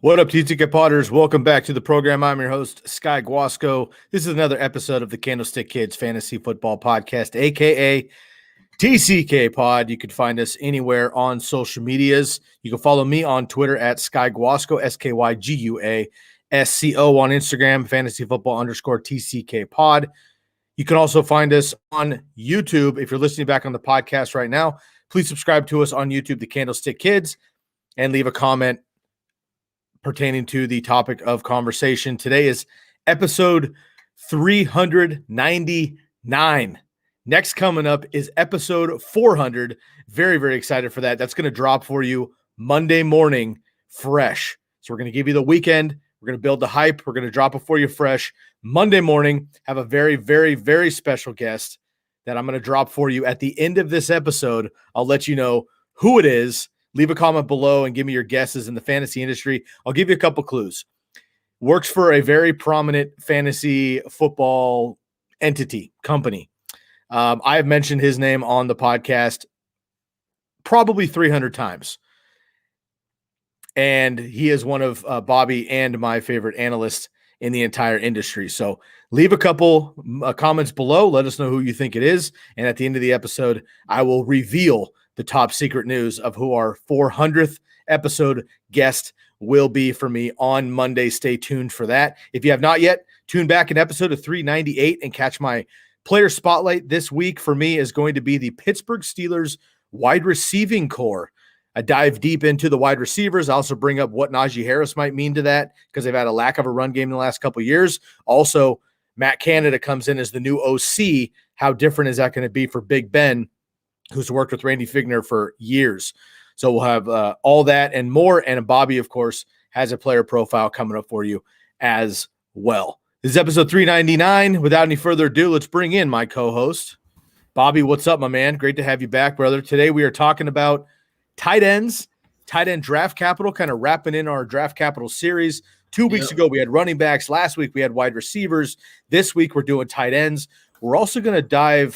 What up, TTK Potters? Welcome back to the program. I'm your host, Sky Guasco. This is another episode of the Candlestick Kids Fantasy Football Podcast, aka TCK Pod. You can find us anywhere on social medias. You can follow me on Twitter at Sky Guasco, SkyGuasco, on Instagram, fantasy football _TCK Pod. You can also find us on YouTube. If you're listening back on the podcast right now, please subscribe to us on YouTube, the Candlestick Kids, and leave a comment pertaining to the topic of conversation. Today is episode 399. Next coming up is episode 400. Very, very excited for that. That's going to drop for you Monday morning fresh. So we're going to give you the weekend. We're going to build the hype. We're going to drop it for you fresh Monday morning. Have a very, very, very special guest that I'm going to drop for you at the end of this episode. I'll let you know who it is. Leave a comment below and give me your guesses in the fantasy industry. I'll give you a couple clues. Works for a very prominent fantasy football entity, company. I have mentioned his name on the podcast probably 300 times. And he is one of Bobby and my favorite analysts in the entire industry. So leave a couple comments below. Let us know who you think it is. And at the end of the episode, I will reveal the top secret news of who our 400th episode guest will be for me on Monday. Stay tuned for that. If you have not yet, tune back in episode of 398 and catch my player spotlight. This week for me is going to be the Pittsburgh Steelers wide receiving core. I dive deep into the wide receivers. I also bring up what Najee Harris might mean to that because they've had a lack of a run game in the last couple of years. Also, Matt Canada comes in as the new OC. How different is that going to be for Big Ben, who's worked with Randy Figner for years? So we'll have all that and more. And Bobby, of course, has a player profile coming up for you as well. This is episode 399. Without any further ado, let's bring in my co-host. Bobby, what's up, my man? Great to have you back, brother. Today we are talking about tight ends, tight end draft capital, kind of wrapping in our draft capital series. 2 weeks ago, we had running backs. Last week, we had wide receivers. This week, we're doing tight ends. We're also going to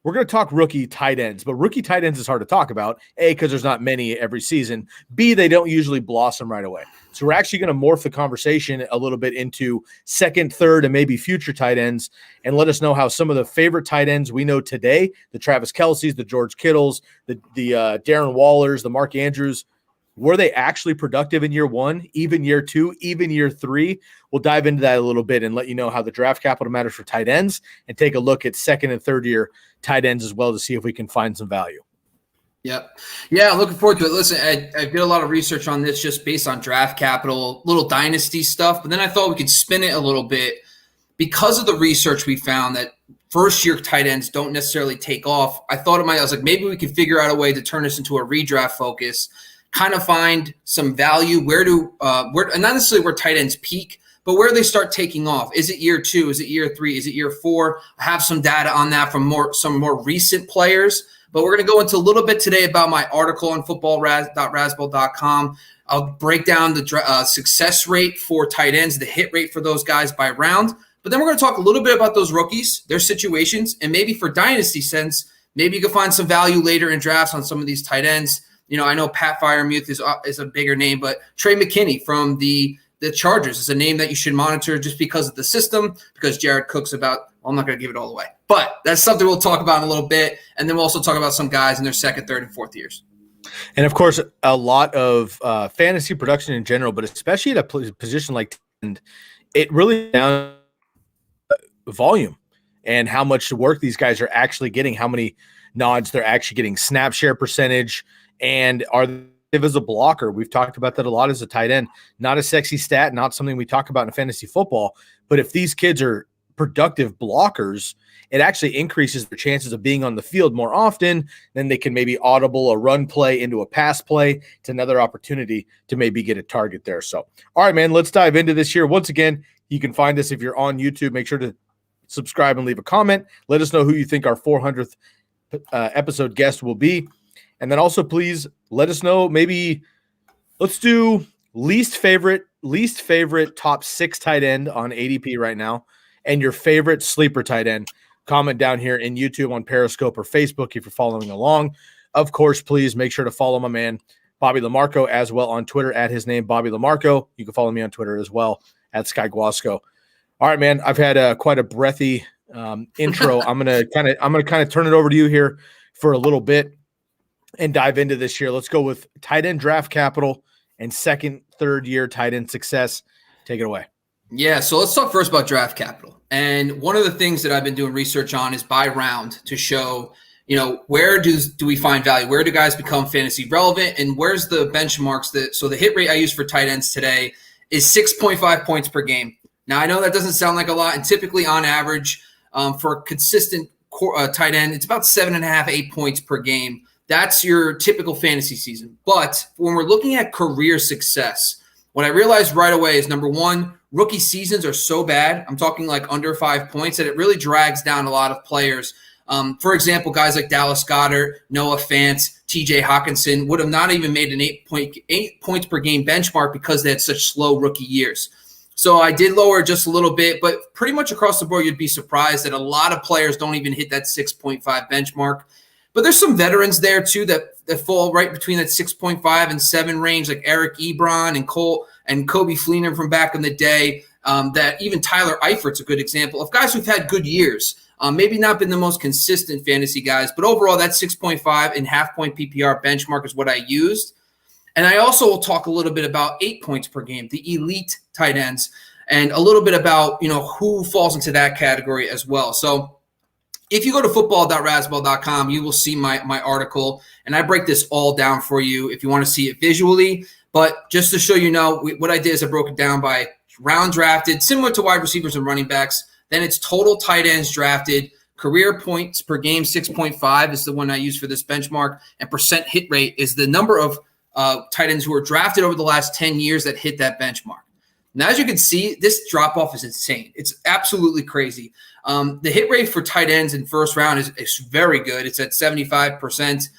we're going to talk rookie tight ends, but rookie tight ends is hard to talk about, A, because there's not many every season, B, they don't usually blossom right away. So we're actually going to morph the conversation a little bit into second, third, and maybe future tight ends, and let us know how some of the favorite tight ends we know today, the Travis Kelce's, the George Kittles, the Darren Wallers, the Mark Andrews, were they actually productive in year one, even year two, even year three? We'll dive into that a little bit and let you know how the draft capital matters for tight ends and take a look at second and third year tight ends as well to see if we can find some value. Yep. Yeah, looking forward to it. Listen, I did a lot of research on this just based on draft capital, little dynasty stuff, but then I thought we could spin it a little bit because of the research we found that first-year tight ends don't necessarily take off. I was like, maybe we could figure out a way to turn this into a redraft focus, kind of find some value and not necessarily where tight ends peak, but where they start taking off. Is it year two? Is it year three? Is it year four? I have some data on that from some more recent players, but we're going to go into a little bit today about my article on football.razzball.com. I'll break down the success rate for tight ends, the hit rate for those guys by round, but then we're going to talk a little bit about those rookies, their situations, and maybe for dynasty sense, maybe you can find some value later in drafts on some of these tight ends. You know, I know Pat Freiermuth is a bigger name, but Trey McKinney from the Chargers is a name that you should monitor just because of the system, because Jared Cook's I'm not going to give it all away. But that's something we'll talk about in a little bit, and then we'll also talk about some guys in their second, third, and fourth years. And, of course, a lot of fantasy production in general, but especially at a position like end, it really down volume and how much work these guys are actually getting, how many nods they're actually getting, snap share percentage, and are they as a blocker. We've talked about that a lot as a tight end. Not a sexy stat, not something we talk about in fantasy football, but if these kids are productive blockers, it actually increases their chances of being on the field more often. Then they can maybe audible a run play into a pass play. It's another opportunity to maybe get a target there. So, all right, man, let's dive into this here. Once again, you can find us if you're on YouTube. Make sure to subscribe and leave a comment. Let us know who you think our 400th episode guest will be. And then also, please let us know, maybe let's do least favorite top 6 tight end on ADP right now and your favorite sleeper tight end. Comment down here in YouTube, on Periscope or Facebook if you're following along. Of course, please make sure to follow my man, Bobby Lamarco as well on Twitter at his name, Bobby Lamarco. You can follow me on Twitter as well at Sky Guasco. All right, man. I've had quite a breathy intro. I'm gonna kind of turn it over to you here for a little bit and dive into this here. Let's go with tight end draft capital and second, third year tight end success. Take it away. Yeah, so let's talk first about draft capital. And one of the things that I've been doing research on is by round to show, where do we find value? Where do guys become fantasy relevant? And where's the benchmarks so the hit rate I use for tight ends today is 6.5 points per game. Now, I know that doesn't sound like a lot, and typically on average for a consistent tight end, it's about 7.5, 8 points per game. That's your typical fantasy season. But when we're looking at career success, what I realized right away is, number one, rookie seasons are so bad. I'm talking like under 5 points that it really drags down a lot of players. For example, guys like Dallas Goedert, Noah Fant, TJ Hawkinson would have not even made an 8 points per game benchmark because they had such slow rookie years. So I did lower just a little bit, but pretty much across the board, you'd be surprised that a lot of players don't even hit that 6.5 benchmark. But there's some veterans there too that fall right between that 6.5 and 7 range, like Eric Ebron and Kobe Fleener from back in the day. That even Tyler Eifert's a good example of guys who've had good years. Maybe not been the most consistent fantasy guys, but overall that 6.5 and half-point PPR benchmark is what I used. And I also will talk a little bit about 8 points per game, the elite tight ends, and a little bit about who falls into that category as well. So if you go to football.razzball.com, you will see my article, and I break this all down for you if you want to see it visually. But just to show what I did is I broke it down by round drafted, similar to wide receivers and running backs. Then it's total tight ends drafted, career points per game, 6.5 is the one I use for this benchmark, and percent hit rate is the number of tight ends who were drafted over the last 10 years that hit that benchmark. Now, as you can see, this drop-off is insane. It's absolutely crazy. The hit rate for tight ends in first round is very good. It's at 75%.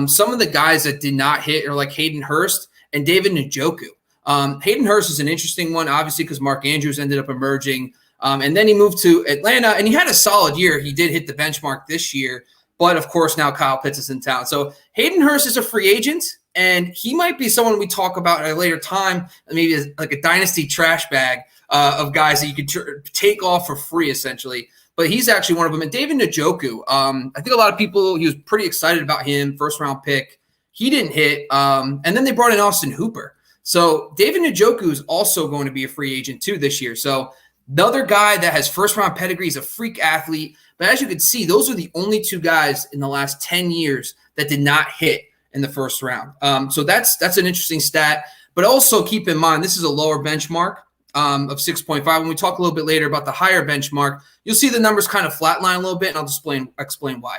Some of the guys that did not hit are like Hayden Hurst and David Njoku. Hayden Hurst is an interesting one, obviously, because Mark Andrews ended up emerging. And then he moved to Atlanta, and he had a solid year. He did hit the benchmark this year. But, of course, now Kyle Pitts is in town. So Hayden Hurst is a free agent, and he might be someone we talk about at a later time, maybe like a dynasty trash bag of guys that you could take off for free, essentially. But he's actually one of them. And David Njoku, I think a lot of people, he was pretty excited about him, first-round pick. He didn't hit. And then they brought in Austin Hooper. So David Njoku is also going to be a free agent, too, this year. So another guy that has first-round pedigree, is a freak athlete. But as you can see, those are the only two guys in the last 10 years that did not hit in the first round. So that's an interesting stat. But also keep in mind, this is a lower benchmark of 6.5. When we talk a little bit later about the higher benchmark, you'll see the numbers kind of flatline a little bit, and I'll explain why.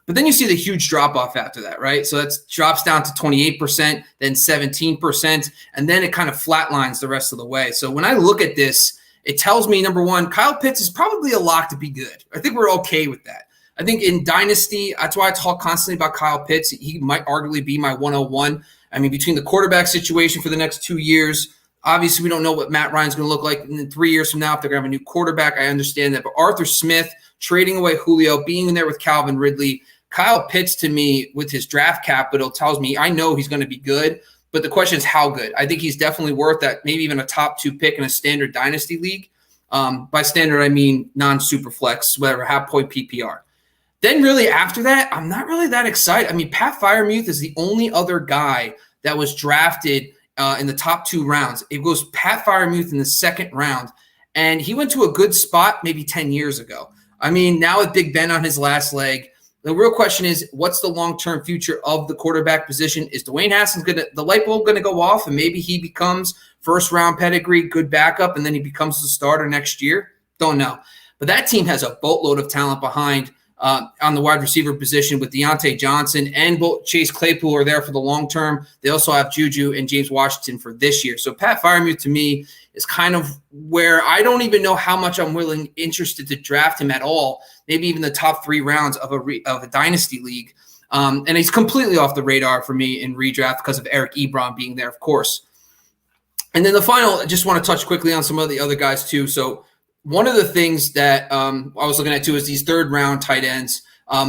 But then you see the huge drop-off after that, right? So that drops down to 28%, then 17%, and then it kind of flatlines the rest of the way. So when I look at this, it tells me, number one, Kyle Pitts is probably a lock to be good. I think we're okay with that. I think in Dynasty, that's why I talk constantly about Kyle Pitts. He might arguably be my 101. I mean, between the quarterback situation for the next 2 years, obviously we don't know what Matt Ryan's going to look like in 3 years from now if they're going to have a new quarterback. I understand that. But Arthur Smith, trading away Julio, being in there with Calvin Ridley, Kyle Pitts to me with his draft capital tells me I know he's going to be good. But the question is how good. I think he's definitely worth that, maybe even a top 2 pick in a standard dynasty league. By standard, I mean non-super flex, whatever, half-point PPR. Then really after that, I'm not really that excited. I mean, Pat Freiermuth is the only other guy that was drafted in the top 2 rounds. It goes Pat Freiermuth in the second round, and he went to a good spot maybe 10 years ago. I mean, now with Big Ben on his last leg, the real question is, what's the long-term future of the quarterback position? Is Dwayne Haskins the light bulb going to go off, and maybe he becomes first-round pedigree, good backup, and then he becomes the starter next year? Don't know. But that team has a boatload of talent behind on the wide receiver position with Deontay Johnson and Chase Claypool are there for the long term. They also have Juju and James Washington for this year. So Pat Freiermuth to me is kind of where I don't even know how much I'm interested to draft him at all. Maybe even the top 3 rounds of a dynasty league. And he's completely off the radar for me in redraft because of Eric Ebron being there, of course. And then the final, I just want to touch quickly on some of the other guys too. So one of the things that I was looking at too is these third-round tight ends,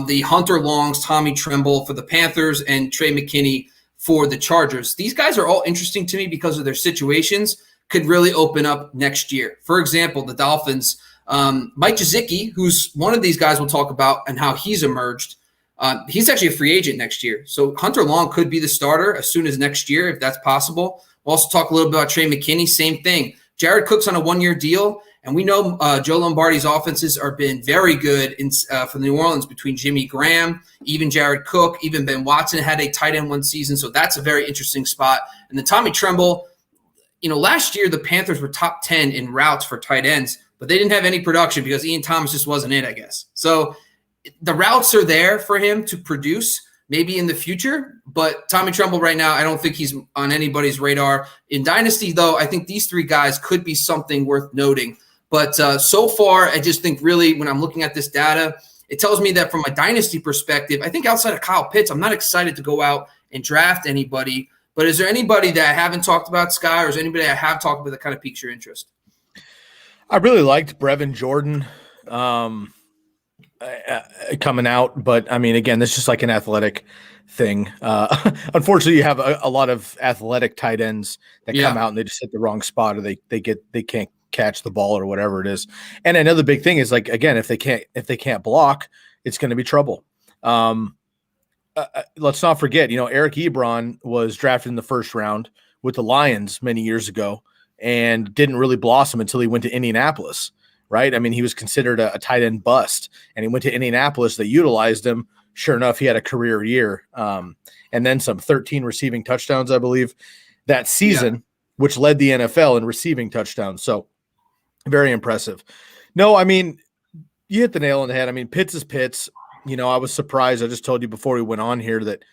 the Hunter Longs, Tommy Tremble for the Panthers, and Trey McKinney for the Chargers. These guys are all interesting to me because of their situations, could really open up next year. For example, the Dolphins, Mike Gesicki, who's one of these guys we'll talk about and how he's emerged. He's actually a free agent next year. So Hunter Long could be the starter as soon as next year, if that's possible. We'll also talk a little bit about Trey McKinney, same thing. Jared Cook's on a one-year deal, and we know Joe Lombardi's offenses are been very good for New Orleans between Jimmy Graham, even Jared Cook, even Ben Watson had a tight end one season, so that's a very interesting spot. And then Tommy Tremble, last year the Panthers were top 10 in routes for tight ends, but they didn't have any production because Ian Thomas just wasn't it, I guess. So the routes are there for him to produce maybe in the future, but Tommy Tremble right now, I don't think he's on anybody's radar. In Dynasty, though, I think these three guys could be something worth noting. But so far, I just think really when I'm looking at this data, it tells me that from a Dynasty perspective, I think outside of Kyle Pitts, I'm not excited to go out and draft anybody. But is there anybody that I haven't talked about, Sky, or is there anybody I have talked about that kind of piques your interest? I really liked Brevin Jordan coming out, but I mean, again, this is just like an athletic thing. Unfortunately, you have a lot of athletic tight ends that come out and they just hit the wrong spot, or they can't catch the ball or whatever it is. And another big thing is, like, again, if they can't block, it's going to be trouble. Let's not forget, Eric Ebron was drafted in the first round with the Lions many years ago and didn't really blossom until he went to Indianapolis, right? I mean, he was considered a tight end bust, and he went to Indianapolis. They utilized him. Sure enough, he had a career year, and then some 13 receiving touchdowns, I believe, that season, which led the NFL in receiving touchdowns. So very impressive. No, I mean, you hit the nail on the head. I mean, Pitts is Pitts. I was surprised. I just told you before we went on here that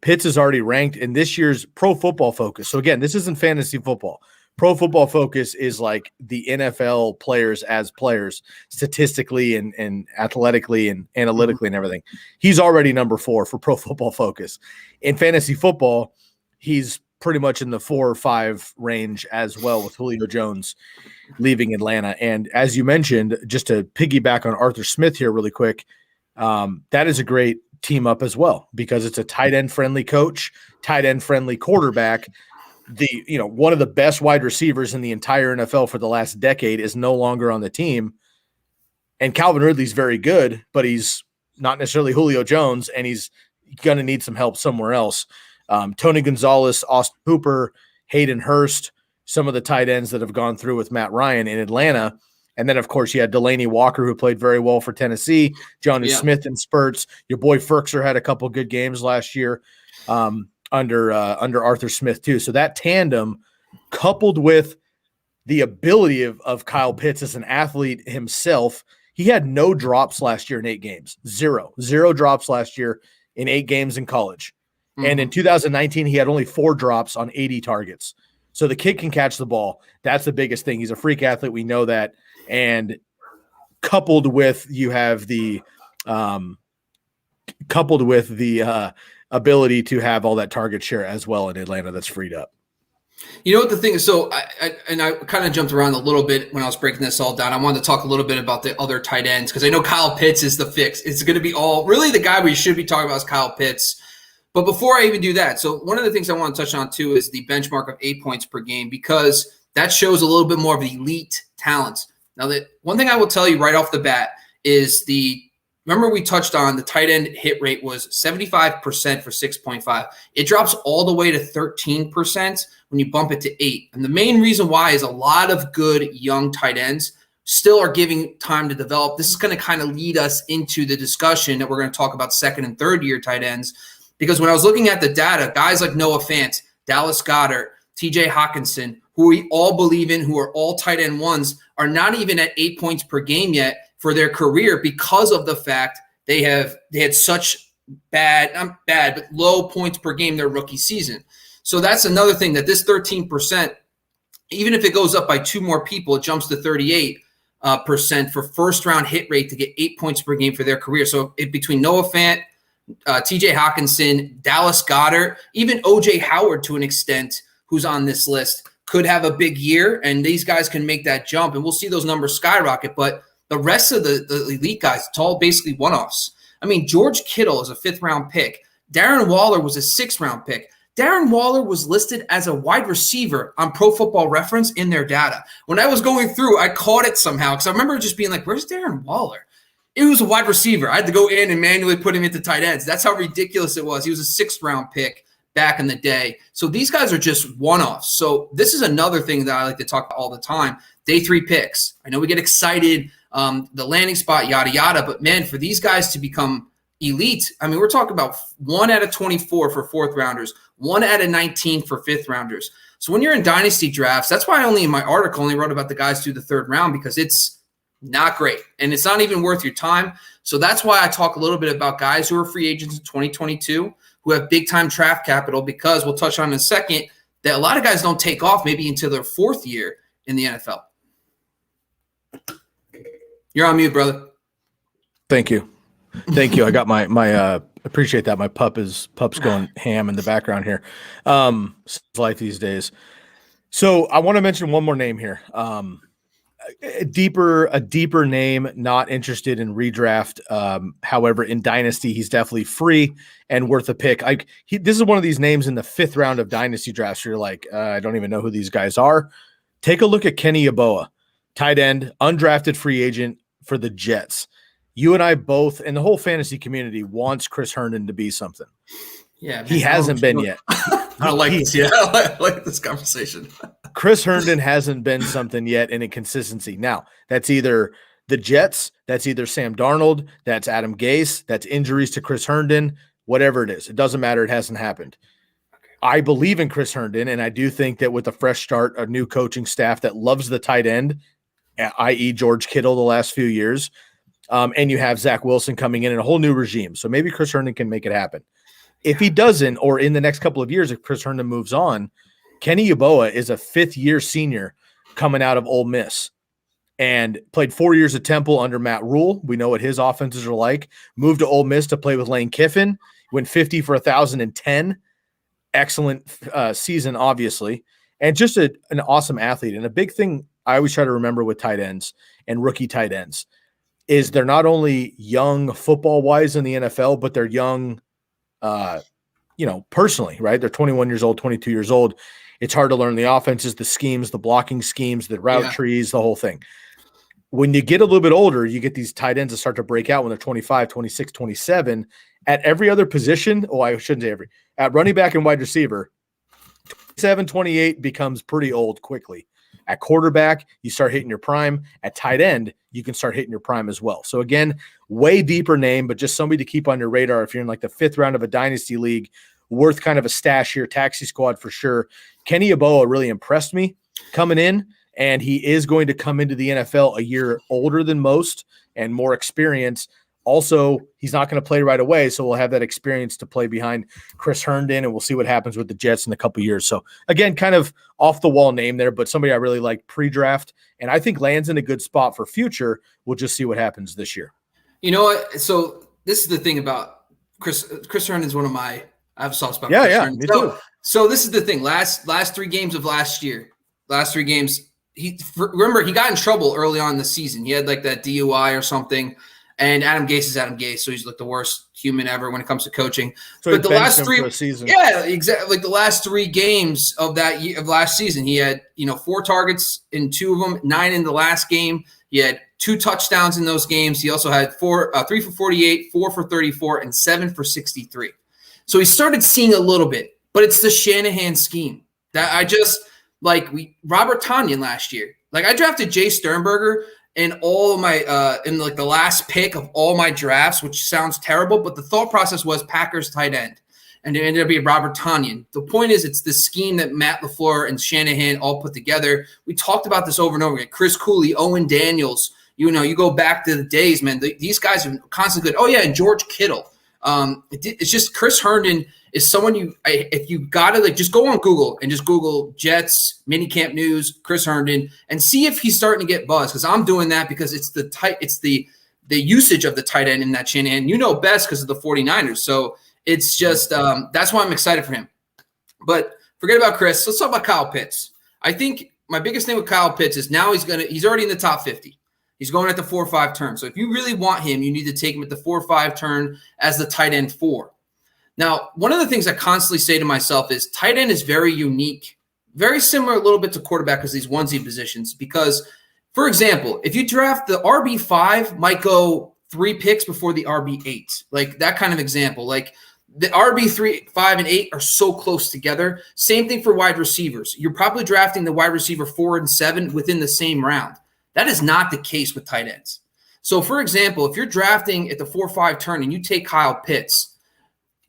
Pitts is already ranked in this year's Pro Football Focus. So again, this isn't fantasy football. Pro Football Focus is like the NFL players as players, statistically and athletically and analytically and everything. He's already number 4 for Pro Football Focus. In fantasy football, he's pretty much in the 4 or 5 range as well, with Julio Jones leaving Atlanta. And as you mentioned, just to piggyback on Arthur Smith here really quick, that is a great team up as well, because it's a tight end friendly coach, tight end friendly quarterback. One of the best wide receivers in the entire NFL for the last decade is no longer on the team. And Calvin Ridley's very good, but he's not necessarily Julio Jones, and he's going to need some help somewhere else. Tony Gonzalez, Austin Hooper, Hayden Hurst, some of the tight ends that have gone through with Matt Ryan in Atlanta. And then, of course, you had Delaney Walker, who played very well for Tennessee, Johnny Smith in spurts. Your boy Ferkser had a couple good games last year under Arthur Smith too. So that tandem, coupled with the ability of Kyle Pitts as an athlete himself, he had no drops last year in 8 games. Zero drops last year in 8 games in college. Mm-hmm. And in 2019, he had only 4 drops on 80 targets. So the kid can catch the ball. That's the biggest thing. He's a freak athlete. We know that. And coupled with the ability to have all that target share as well in Atlanta that's freed up. You know what the thing is? So I kind of jumped around a little bit when I was breaking this all down. I wanted to talk a little bit about the other tight ends, because I know Kyle Pitts is the fix. It's going to be really the guy we should be talking about is Kyle Pitts. But before I even do that, so one of the things I want to touch on too is the benchmark of 8 points per game, because that shows a little bit more of the elite talents. Now, one thing I will tell you right off the bat is remember we touched on the tight end hit rate was 75% for 6.5. It drops all the way to 13% when you bump it to 8. And the main reason why is a lot of good young tight ends still are giving time to develop. This is going to kind of lead us into the discussion that we're going to talk about second and third year tight ends. Because when I was looking at the data, guys like Noah Fant, Dallas Goedert, TJ Hawkinson, who we all believe in, who are all tight end ones, are not even at 8 points per game yet for their career, because of the fact they had such low points per game their rookie season. So that's another thing, that this 13%, even if it goes up by 2 more people, it jumps to 38% for first round hit rate to get 8 points per game for their career. So between Noah Fant, TJ Hawkinson, Dallas Goedert, even OJ Howard to an extent, who's on this list, could have a big year, and these guys can make that jump, and we'll see those numbers skyrocket. But the rest of the elite guys, it's all basically one-offs. I mean, George Kittle is a 5th-round pick. Darren Waller was a 6th-round pick. Darren Waller was listed as a wide receiver on Pro Football Reference in their data. When I was going through, I caught it somehow because I remember just being like, where's Darren Waller? It was a wide receiver. I had to go in and manually put him into tight ends. That's how ridiculous it was. He was a 6th-round pick back in the day. So these guys are just one-offs. So this is another thing that I like to talk about all the time. Day 3 picks. I know we get excited, the landing spot, yada, yada. But, man, for these guys to become elite, I mean, we're talking about 1 out of 24 for 4th-rounders, 1 out of 19 for 5th-rounders. So when you're in dynasty drafts, that's why I only in my article only wrote about the guys through the 3rd round, because it's not great, and it's not even worth your time. So that's why I talk a little bit about guys who are free agents in 2022 who have big-time draft capital, because we'll touch on in a second that a lot of guys don't take off maybe into their 4th year in the NFL. You're on mute, brother. Thank you. I got my appreciate that. My pup's going ham in the background here. It's life these days. So I want to mention one more name here. A deeper name, not interested in redraft. However, in Dynasty, he's definitely free and worth a pick. This is one of these names in the 5th round of Dynasty drafts where you're like, I don't even know who these guys are. Take a look at Kenny Yeboah, tight end, undrafted free agent for the Jets. You and I both, and the whole fantasy community, wants Chris Herndon to be something. Yeah, man, he hasn't been yet. I don't like this. Yeah, I like this conversation. Chris Herndon hasn't been something yet in a consistency. Now, that's either the Jets, that's either Sam Darnold, that's Adam Gase, that's injuries to Chris Herndon, whatever it is. It doesn't matter. It hasn't happened. I believe in Chris Herndon, and I do think that with a fresh start, a new coaching staff that loves the tight end, i.e. George Kittle the last few years, and you have Zach Wilson coming in and a whole new regime. So maybe Chris Herndon can make it happen. If he doesn't, or in the next couple of years, if Chris Herndon moves on, Kenny Yeboah is a 5th-year senior coming out of Ole Miss and played 4 years at Temple under Matt Rule. We know what his offenses are like. Moved to Ole Miss to play with Lane Kiffin. Went 50 for 1,010. Excellent season, obviously. And just an awesome athlete. And a big thing I always try to remember with tight ends and rookie tight ends is they're not only young football-wise in the NFL, but they're young personally, right? They're 21 years old, 22 years old. It's hard to learn the offenses, the schemes, the blocking schemes, the route trees, the whole thing. When you get a little bit older, you get these tight ends that start to break out when they're 25, 26, 27. At every other position, I shouldn't say every, at running back and wide receiver, 27, 28 becomes pretty old quickly. At quarterback, you start hitting your prime. At tight end, you can start hitting your prime as well. So again, way deeper name, but just somebody to keep on your radar if you're in like the 5th round of a dynasty league, worth kind of a stash here, taxi squad for sure. Kenny Yeboah really impressed me coming in, and he is going to come into the NFL a year older than most and more experience. Also, he's not going to play right away, so we'll have that experience to play behind Chris Herndon, and we'll see what happens with the Jets in a couple years. So, again, kind of off-the-wall name there, but somebody I really like pre-draft, and I think lands in a good spot for future. We'll just see what happens this year. You know what? So this is the thing about Chris Herndon's one of my – I have a soft spot for Chris Herndon. Me too. So this is the thing. Last 3 games of last year, last 3 games, remember, he got in trouble early on in the season. He had like that DUI or something. And Adam Gase is Adam Gase, so he's like the worst human ever when it comes to coaching. So but the last 3 season. Yeah, exactly. Like the last 3 games of that year, of last season, he had 4 targets in 2 of them, 9 in the last game. He had 2 touchdowns in those games. He also had 3 for 48, 4 for 34, and 7 for 63. So he started seeing a little bit, but it's the Shanahan scheme that I just like. Robert Tonyan last year, like I drafted Jay Sternberger. In all of my in like the last pick of all my drafts, which sounds terrible, but the thought process was Packers tight end, and it ended up being Robert Tonyan. The point is, it's the scheme that Matt LaFleur and Shanahan all put together. We talked about this over and over again. Chris Cooley, Owen Daniels. You go back to the days, man. These guys are constantly good. Oh yeah, and George Kittle. It's just Chris Herndon is someone if you gotta like just go on Google and just Google Jets minicamp news Chris Herndon and see if he's starting to get buzz, because I'm doing that because it's the usage of the tight end in that Shanahan best because of the 49ers. So it's just that's why I'm excited for him. But forget about Chris. Let's talk about Kyle Pitts. I think my biggest thing with Kyle Pitts is now he's already in the top 50. He's going at the 4 or 5 turn. So if you really want him, you need to take him at the 4 or 5 turn as the tight end 4. Now, one of the things I constantly say to myself is tight end is very unique, very similar a little bit to quarterback because these onesie positions. Because, for example, if you draft the RB5, might go 3 picks before the RB8, like that kind of example. Like the RB3, 5, and 8 are so close together. Same thing for wide receivers. You're probably drafting the wide receiver 4 and 7 within the same round. That is not the case with tight ends. So, for example, if you're drafting at the 4-5 turn and you take Kyle Pitts,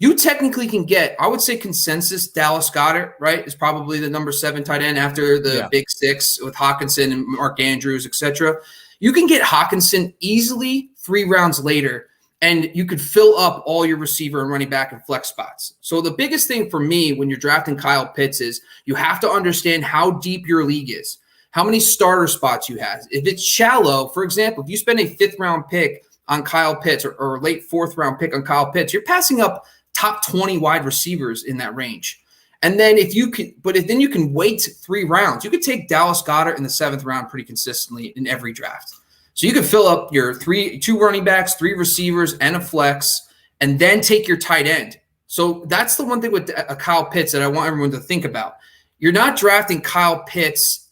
you technically can get, I would say consensus, Dallas Goedert, right, is probably the number 7 tight end after the big 6 with Hockenson and Mark Andrews, etc. You can get Hockenson easily 3 rounds later, and you could fill up all your receiver and running back and flex spots. So the biggest thing for me when you're drafting Kyle Pitts is you have to understand how deep your league is, how many starter spots you have. If it's shallow, for example, if you spend a 5th-round pick on Kyle Pitts or late 4th-round pick on Kyle Pitts, you're passing up top 20 wide receivers in that range. And then if then you can wait 3 rounds. You could take Dallas Goedert in the 7th round pretty consistently in every draft. So you could fill up your 2 running backs, 3 receivers, and a flex, and then take your tight end. So that's the one thing with Kyle Pitts that I want everyone to think about. You're not drafting Kyle Pitts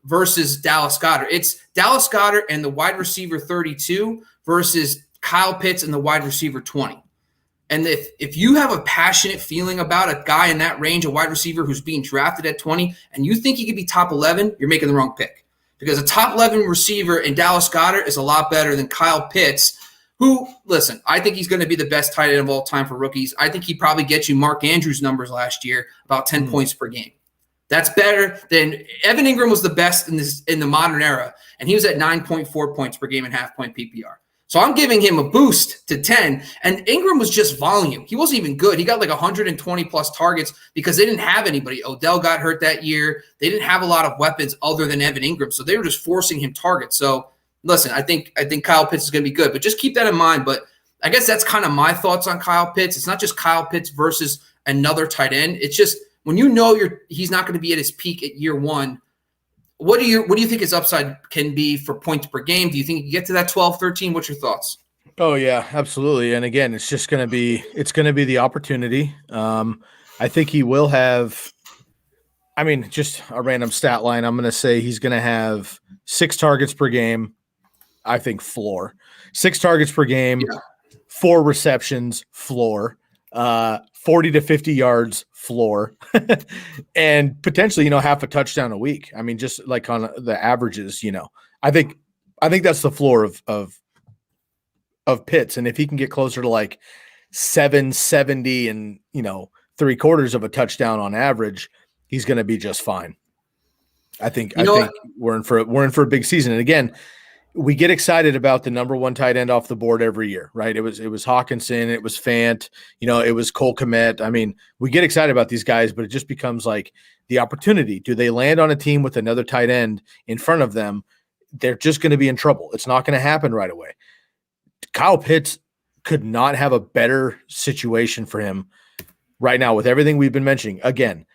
versus Dallas Goedert. It's Dallas Goedert and the wide receiver 32 versus Kyle Pitts and the wide receiver 20. And if you have a passionate feeling about a guy in that range, a wide receiver who's being drafted at 20, and you think he could be top 11, you're making the wrong pick. Because a top 11 receiver in Dallas Goedert is a lot better than Kyle Pitts, who, listen, I think he's going to be the best tight end of all time for rookies. I think he probably gets you Mark Andrews numbers last year, about 10 points per game. That's better than Evan Ingram was the best in the modern era, and he was at 9.4 points per game in half-point PPR. So I'm giving him a boost to 10, and Ingram was just volume. He wasn't even good. He got like 120-plus targets because they didn't have anybody. Odell got hurt that year. They didn't have a lot of weapons other than Evan Ingram, so they were just forcing him targets. So, listen, I think Kyle Pitts is going to be good, but just keep that in mind. But I guess that's kind of my thoughts on Kyle Pitts. It's not just Kyle Pitts versus another tight end. It's just when you know he's not going to be at his peak at year 1, what do you think his upside can be for points per game? Do you think he can get to that 12, 13? What's your thoughts? Oh yeah, absolutely. And again, it's going to be the opportunity. I think he will have, just a random stat line. I'm going to say he's going to have 6 targets per game. I think floor 6 targets per game, 4 receptions, floor, 40 to 50 yards, floor, and potentially, half a touchdown a week. Just like on the averages, I think that's the floor of Pitts. And if he can get closer to like 770 and, 3/4 of a touchdown on average, he's going to be just fine. I think we're in for a big season. And again, we get excited about the number 1 tight end off the board every year, right? It was Hockenson, it was Fant, it was Cole Kmet. We get excited about these guys, but it just becomes like the opportunity. Do they land on a team with another tight end in front of them? They're just going to be in trouble. It's not going to happen right away. Kyle Pitts could not have a better situation for him right now with everything we've been mentioning. Again,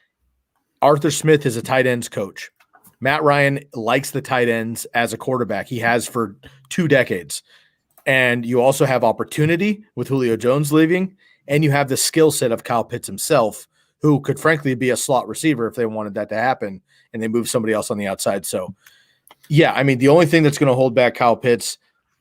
Arthur Smith is a tight ends coach. Matt Ryan likes the tight ends as a quarterback. He has for 2 decades. And you also have opportunity with Julio Jones leaving, and you have the skill set of Kyle Pitts himself, who could frankly be a slot receiver if they wanted that to happen and they move somebody else on the outside. So, yeah, the only thing that's going to hold back Kyle Pitts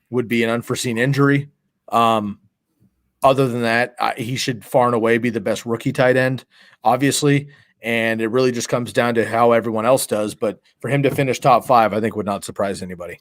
would be an unforeseen injury. Other than that, he should far and away be the best rookie tight end, obviously. And it really just comes down to how everyone else does. But for him to finish top 5, I think would not surprise anybody.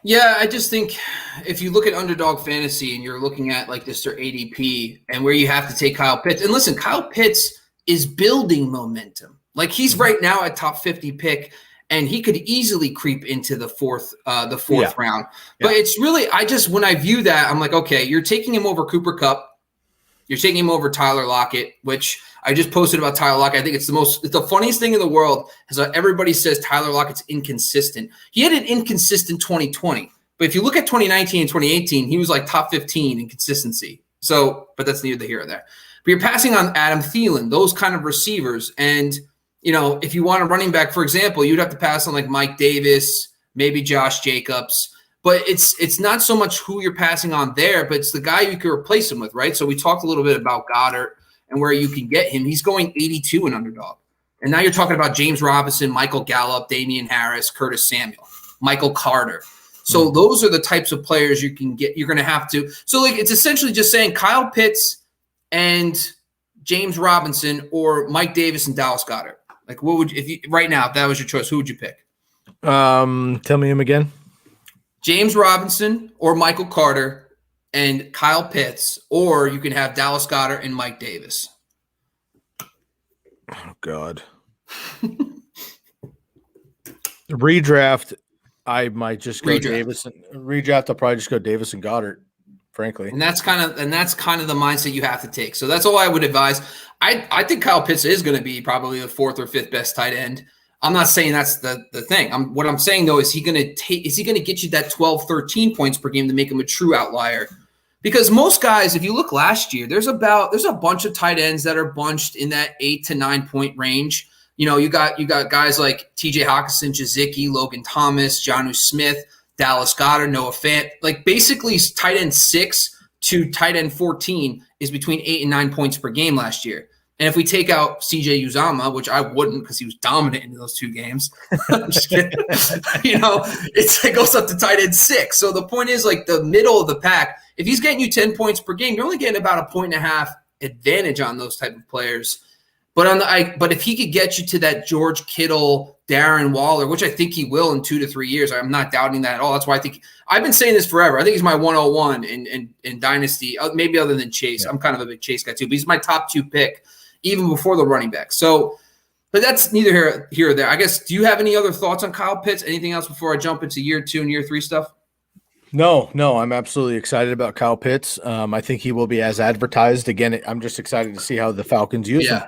Yeah, I just think if you look at Underdog Fantasy and you're looking at like this their ADP and where you have to take Kyle Pitts. And listen, Kyle Pitts is building momentum. Like he's right now at top 50 pick, and he could easily creep into the fourth round. But it's really, when I view that, I'm like, okay, you're taking him over Cooper Kupp. You're taking him over Tyler Lockett, which I just posted about Tyler Lockett. I think it's the funniest thing in the world is that everybody says Tyler Lockett's inconsistent. He had an inconsistent 2020, but if you look at 2019 and 2018, he was like top 15 in consistency. So, but that's neither here nor there. But you're passing on Adam Thielen, those kind of receivers. And, if you want a running back, for example, you'd have to pass on like Mike Davis, maybe Josh Jacobs. But it's not so much who you're passing on there, but it's the guy you can replace him with, right? So we talked a little bit about Goddard and where you can get him. He's going 82 in underdog. And now you're talking about James Robinson, Michael Gallup, Damian Harris, Curtis Samuel, Michael Carter. So those are the types of players you can get. You're going to have to. So like it's essentially just saying Kyle Pitts and James Robinson or Mike Davis and Dallas Goedert. Like what would if you right now if that was your choice, who would you pick? Tell me him again. James Robinson or Michael Carter and Kyle Pitts, or you can have Dallas Goedert and Mike Davis. Oh, God. Redraft, I might just go Davis. Redraft, I'll probably just go Davis and Goddard, frankly. And that's kind of the mindset you have to take. So that's all I would advise. I think Kyle Pitts is going to be probably the 4th or 5th best tight end. I'm not saying that's the thing. What I'm saying though is he going to get you that 12, 13 points per game to make him a true outlier? Because most guys, if you look last year, there's a bunch of tight ends that are bunched in that 8 to 9 point range. You know, you got guys like TJ Hawkinson, Gesicki, Logan Thomas, Jonnu Smith, Dallas Goedert, Noah Fant. Like basically tight end 6 to tight end 14 is between 8 and 9 points per game last year. And if we take out CJ Uzama, which I wouldn't because he was dominant in those 2 games, I'm just kidding. You know, it goes up to tight end 6. So the point is, like the middle of the pack, if he's getting you 10 points per game, you're only getting about 1.5 advantage on those type of players. But if he could get you to that George Kittle, Darren Waller, which I think he will in 2 to 3 years, I'm not doubting that at all. That's why I think I've been saying this forever. I think he's my 101 in Dynasty, maybe other than Chase. Yeah. I'm kind of a big Chase guy too, but he's my top 2 pick. Even before the running back. So, but that's neither here or there. I guess, do you have any other thoughts on Kyle Pitts? Anything else before I jump into year 2 and year 3 stuff? No, I'm absolutely excited about Kyle Pitts. I think he will be as advertised. Again, I'm just excited to see how the Falcons use him.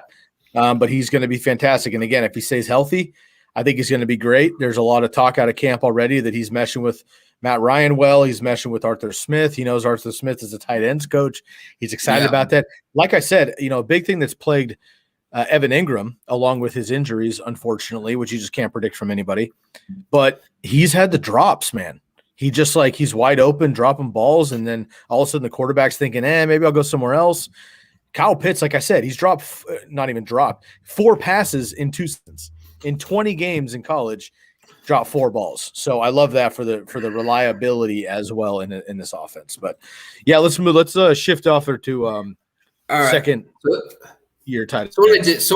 But he's going to be fantastic. And again, if he stays healthy, I think he's going to be great. There's a lot of talk out of camp already that he's meshing with Matt Ryan well. He's meshing with Arthur Smith. He knows Arthur Smith is a tight ends coach. He's excited about that. Like I said, a big thing that's plagued Evan Ingram, along with his injuries, unfortunately, which you just can't predict from anybody. But he's had the drops, man. He just he's wide open, dropping balls, and then all of a sudden the quarterback's thinking, maybe I'll go somewhere else. Kyle Pitts, like I said, he's dropped, not even dropped, 4 passes in 2 seasons. In 20 games in college, dropped 4 balls. So I love that for the reliability as well in this offense. But yeah, let's shift off to second year title. So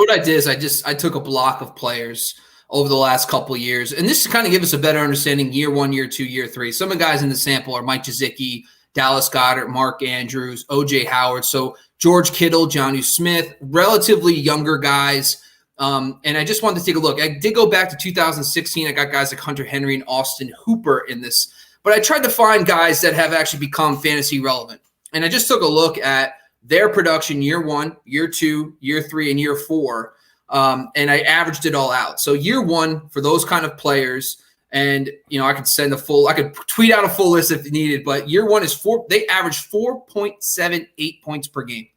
what I did is I took a block of players over the last couple of years, and this to kind of give us a better understanding year 1, year 2, year 3. Some of the guys in the sample are Mike Gesicki, Dallas Goedert, Mark Andrews, OJ Howard. So George Kittle, Jonnu Smith, relatively younger guys. And I just wanted to take a look. I did go back to 2016. I got guys like Hunter Henry and Austin Hooper in this, but I tried to find guys that have actually become fantasy relevant. And I just took a look at their production year 1, year 2, year 3, and year 4. And I averaged it all out. So year 1 for those kind of players, and I could I could tweet out a full list if needed, but year 1 is they averaged 4.78 points per game.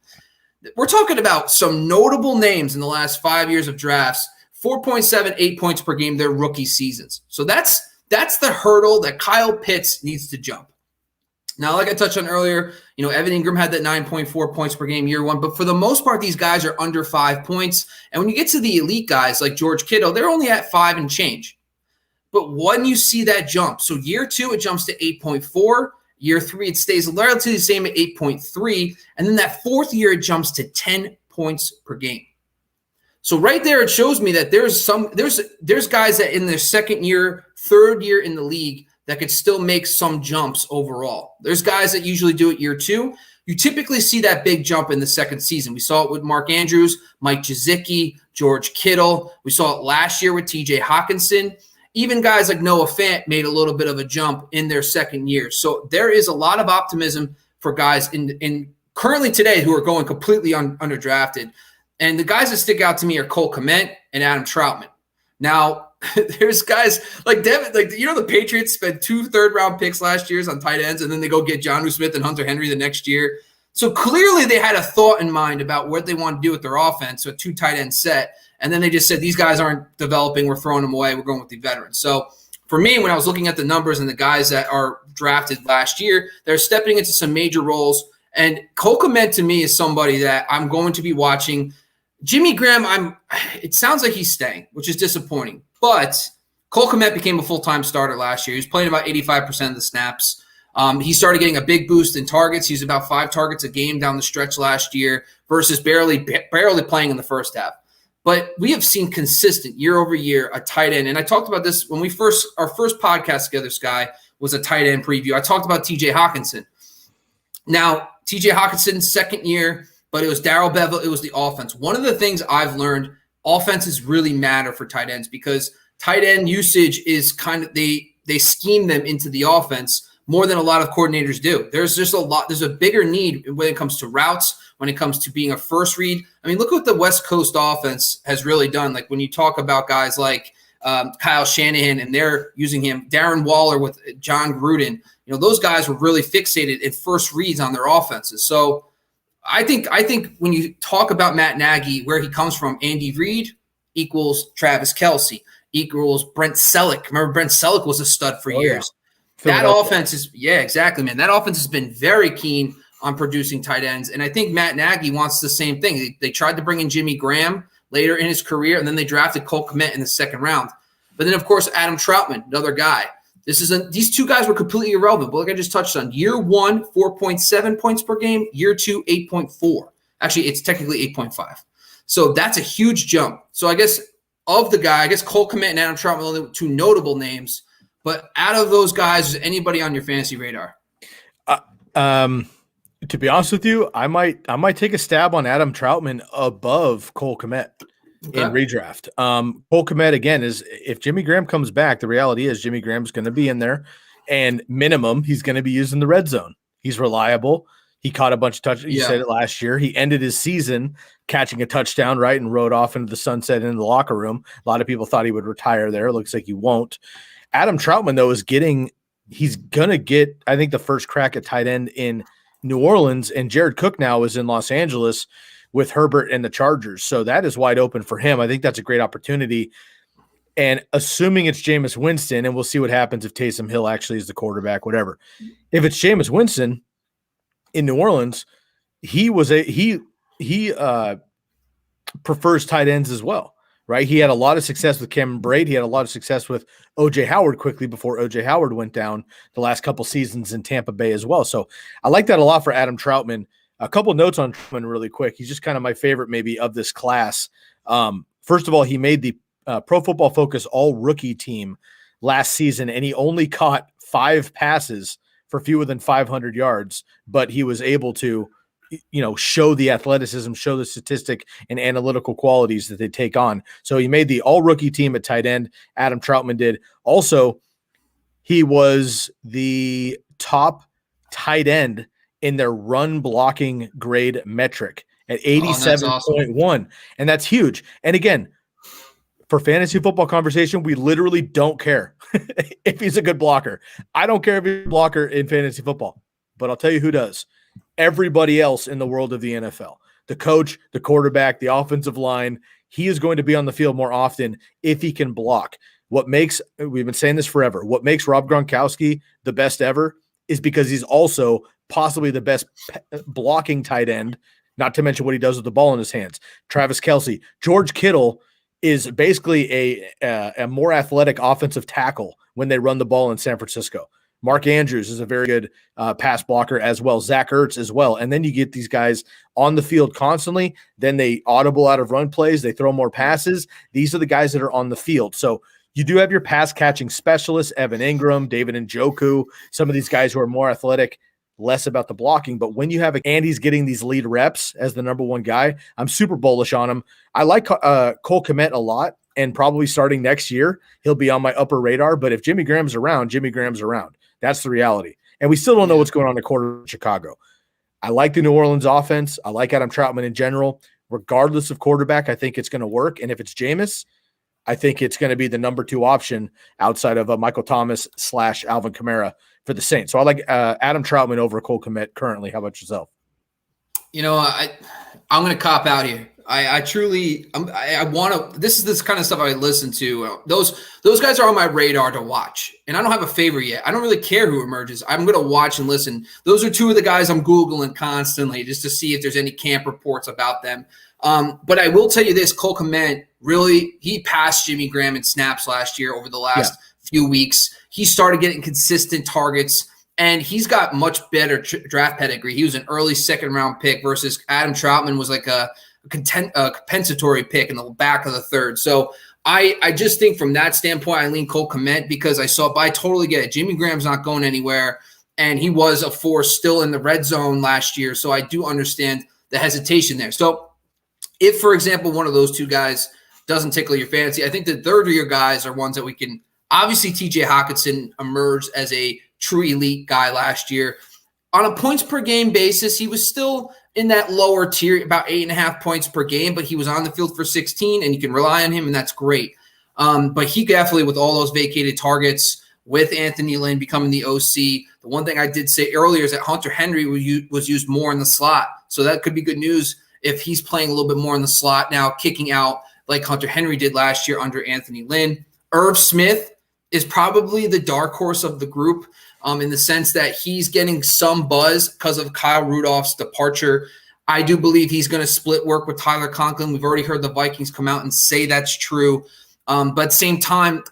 We're talking about some notable names in the last 5 years of drafts, 4.78 points per game, their rookie seasons. So that's the hurdle that Kyle Pitts needs to jump. Now, like I touched on earlier, Evan Ingram had that 9.4 points per game year 1, but for the most part, these guys are under 5 points. And when you get to the elite guys like George Kittle, they're only at 5 and change. But when you see that jump, so year 2, it jumps to 8.4. Year 3, it stays relatively the same at 8.3. And then that 4th year, it jumps to 10 points per game. So right there, it shows me that there's guys that in their 2nd year, 3rd year in the league that could still make some jumps overall. There's guys that usually do it year 2. You typically see that big jump in the 2nd season. We saw it with Mark Andrews, Mike Gesicki, George Kittle. We saw it last year with TJ Hawkinson. Even guys like Noah Fant made a little bit of a jump in their 2nd year. So there is a lot of optimism for guys in currently today who are going completely underdrafted. And the guys that stick out to me are Cole Kmet and Adam Troutman. Now, there's guys like Devin, the Patriots spent 2 third-round picks last year on tight ends, and then they go get Jonnu Smith and Hunter Henry the next year. So clearly they had a thought in mind about what they want to do with their offense, so a 2 tight end set. And then they just said, these guys aren't developing. We're throwing them away. We're going with the veterans. So for me, when I was looking at the numbers and the guys that are drafted last year, they're stepping into some major roles. And Cole Kmet to me is somebody that I'm going to be watching. Jimmy Graham, it sounds like he's staying, which is disappointing. But Cole Kmet became a full-time starter last year. He was playing about 85% of the snaps. He started getting a big boost in targets. He was about 5 targets a game down the stretch last year versus barely playing in the first half. But we have seen consistent year over year a tight end. And I talked about this when our first podcast together, Sky, was a tight end preview. I talked about TJ Hawkinson. Now, TJ Hawkinson's second year, but it was Darrell Bevell. It was the offense. One of the things I've learned, offenses really matter for tight ends because tight end usage is kind of they scheme them into the offense more than a lot of coordinators do. There's a bigger need when it comes to routes, when it comes to being a first read. I mean, look what the West Coast offense has really done. Like when you talk about guys like Kyle Shanahan and they're using him, Darren Waller with John Gruden, those guys were really fixated at first reads on their offenses. So I think when you talk about Matt Nagy, where he comes from, Andy Reid equals Travis Kelce equals Brent Selleck. Remember, Brent Selleck was a stud for years. Yeah. That offense is, exactly, man. That offense has been very keen on producing tight ends. And I think Matt Nagy wants the same thing. They tried to bring in Jimmy Graham later in his career, and then they drafted Cole Kmet in the second round. But then, of course, Adam Troutman, another guy. These two guys were completely irrelevant. But like I just touched on, year 1, 4.7 points per game. Year 2, 8.4. Actually, it's technically 8.5. So that's a huge jump. So I guess of the guy, Cole Kmet and Adam Troutman are the two notable names. But out of those guys, is anybody on your fantasy radar? To be honest with you, I might take a stab on Adam Troutman above Cole Kmet in redraft. Cole Kmet, again, is if Jimmy Graham comes back, the reality is Jimmy Graham's going to be in there, and minimum, he's going to be used in the red zone. He's reliable. He caught a bunch of touchdowns. You said it last year. He ended his season catching a touchdown, right, and rode off into the sunset in the locker room. A lot of people thought he would retire there. It looks like he won't. Adam Troutman, though, he's going to get, I think, the first crack at tight end in New Orleans, and Jared Cook now is in Los Angeles with Herbert and the Chargers. So that is wide open for him. I think that's a great opportunity. And assuming it's Jameis Winston, and we'll see what happens if Taysom Hill actually is the quarterback, whatever. If it's Jameis Winston in New Orleans, he prefers tight ends as well. Right, he had a lot of success with Cameron Brate. He had a lot of success with O.J. Howard quickly before O.J. Howard went down the last couple seasons in Tampa Bay as well. So I like that a lot for Adam Troutman. A couple notes on Troutman really quick. He's just kind of my favorite maybe of this class. First of all, he made the Pro Football Focus all-rookie team last season, and he only caught 5 passes for fewer than 500 yards, but he was able to show the athleticism, show the statistic and analytical qualities that they take on. So he made the all-rookie team at tight end. Adam Troutman did. Also, he was the top tight end in their run blocking grade metric at 87.1. Awesome. And that's huge. And again, for fantasy football conversation, we literally don't care if he's a good blocker. I don't care if he's a blocker in fantasy football, but I'll tell you who does. Everybody else in the world of the NFL, the coach, the quarterback, the offensive line, he is going to be on the field more often if he can block. We've been saying this forever, what makes Rob Gronkowski the best ever is because he's also possibly the best blocking tight end, not to mention what he does with the ball in his hands. Travis Kelce, George Kittle is basically a more athletic offensive tackle when they run the ball in San Francisco. Mark Andrews is a very good pass blocker as well. Zach Ertz as well. And then you get these guys on the field constantly. Then they audible out of run plays. They throw more passes. These are the guys that are on the field. So you do have your pass catching specialists, Evan Ingram, David Njoku, some of these guys who are more athletic, less about the blocking. But when you have Andy's getting these lead reps as the number one guy, I'm super bullish on him. I like Cole Kmet a lot. And probably starting next year, he'll be on my upper radar. But if Jimmy Graham's around, Jimmy Graham's around. That's the reality. And we still don't know what's going on in the quarter of Chicago. I like the New Orleans offense. I like Adam Troutman in general. Regardless of quarterback, I think it's going to work. And if it's Jameis, I think it's going to be the number 2 option outside of Michael Thomas / Alvin Kamara for the Saints. So I like Adam Troutman over Cole Kmet currently. How about yourself? I'm going to cop out here. I truly, I want to. This is this kind of stuff I listen to. Those guys are on my radar to watch, and I don't have a favorite yet. I don't really care who emerges. I'm going to watch and listen. Those are two of the guys I'm Googling constantly just to see if there's any camp reports about them. But I will tell you this: Cole Kmet really he passed Jimmy Graham in snaps last year over the last few weeks. He started getting consistent targets. And he's got much better draft pedigree. He was an early second-round pick versus Adam Troutman was like a compensatory pick in the back of the third. So I just think from that standpoint, I lean Cole Kmet because I totally get it. Jimmy Graham's not going anywhere, and he was a force still in the red zone last year. So I do understand the hesitation there. So if, for example, one of those two guys doesn't tickle your fancy, I think the third-year guys are ones that we can – obviously TJ Hockenson emerged as a true elite guy last year. On a points per game basis, he was still in that lower tier, about 8.5 points per game, but he was on the field for 16, and you can rely on him, and that's great. But he definitely, with all those vacated targets, with Anthony Lynn becoming the OC, the one thing I did say earlier is that Hunter Henry was used more in the slot. So that could be good news if he's playing a little bit more in the slot now, kicking out like Hunter Henry did last year under Anthony Lynn. Irv Smith is probably the dark horse of the group in the sense that he's getting some buzz because of Kyle Rudolph's departure. I do believe he's going to split work with Tyler Conklin. We've already heard the Vikings come out and say that's true. But at the same time,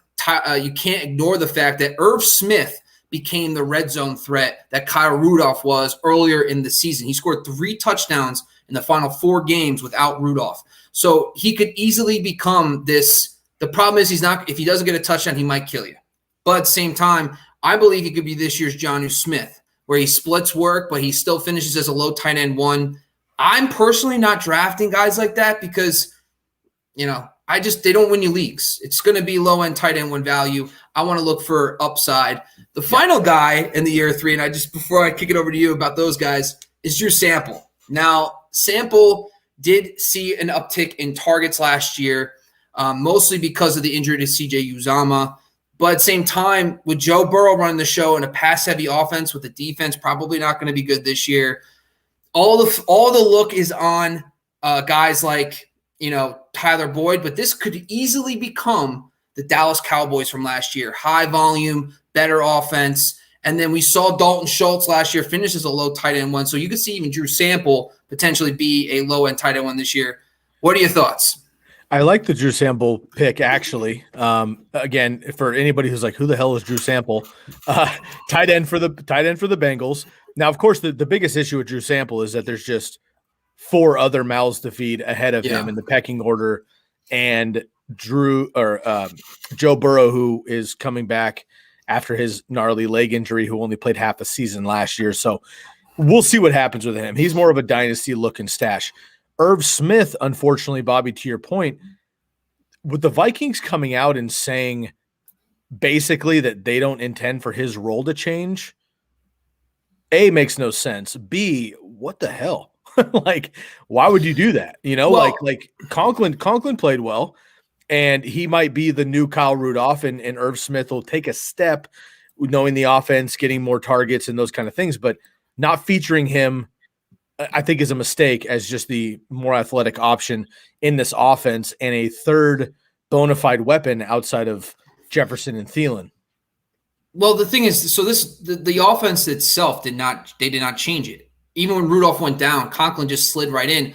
you can't ignore the fact that Irv Smith became the red zone threat that Kyle Rudolph was earlier in the season. He scored 3 touchdowns in the final 4 games without Rudolph. So he could easily become this. The problem is if he doesn't get a touchdown, he might kill you. But at the same time, I believe he could be this year's Jonnu Smith, where he splits work, but he still finishes as a low tight end 1. I'm personally not drafting guys like that because, they don't win you leagues. It's going to be low end tight end 1 value. I want to look for upside. The final guy in the year 3, and before I kick it over to you about those guys, is Drew Sample. Now, Sample did see an uptick in targets last year, mostly because of the injury to CJ Uzomah. But at the same time, with Joe Burrow running the show in a pass-heavy offense with the defense probably not going to be good this year, all the look is on guys like, Tyler Boyd, but this could easily become the Dallas Cowboys from last year. High volume, better offense. And then we saw Dalton Schultz last year finish as a low tight end 1. So you could see even Drew Sample potentially be a low-end tight end 1 this year. What are your thoughts? I like the Drew Sample pick, actually. Again, for anybody who's like, who the hell is Drew Sample? Tight end for the Bengals. Now, of course, the biggest issue with Drew Sample is that there's just 4 other mouths to feed ahead of him in the pecking order. And Joe Burrow, who is coming back after his gnarly leg injury, who only played half a season last year. So we'll see what happens with him. He's more of a dynasty-looking stash. Irv Smith, unfortunately, Bobby, to your point, with the Vikings coming out and saying basically that they don't intend for his role to change, A, makes no sense. B, what the hell? Like, why would you do that? Like Conklin played well, and he might be the new Kyle Rudolph, and Irv Smith will take a step knowing the offense, getting more targets and those kind of things, but not featuring him, I think, is a mistake as just the more athletic option in this offense and a third bona fide weapon outside of Jefferson and Thielen. Well, the thing is, so the offense itself did not change it. Even when Rudolph went down, Conklin just slid right in.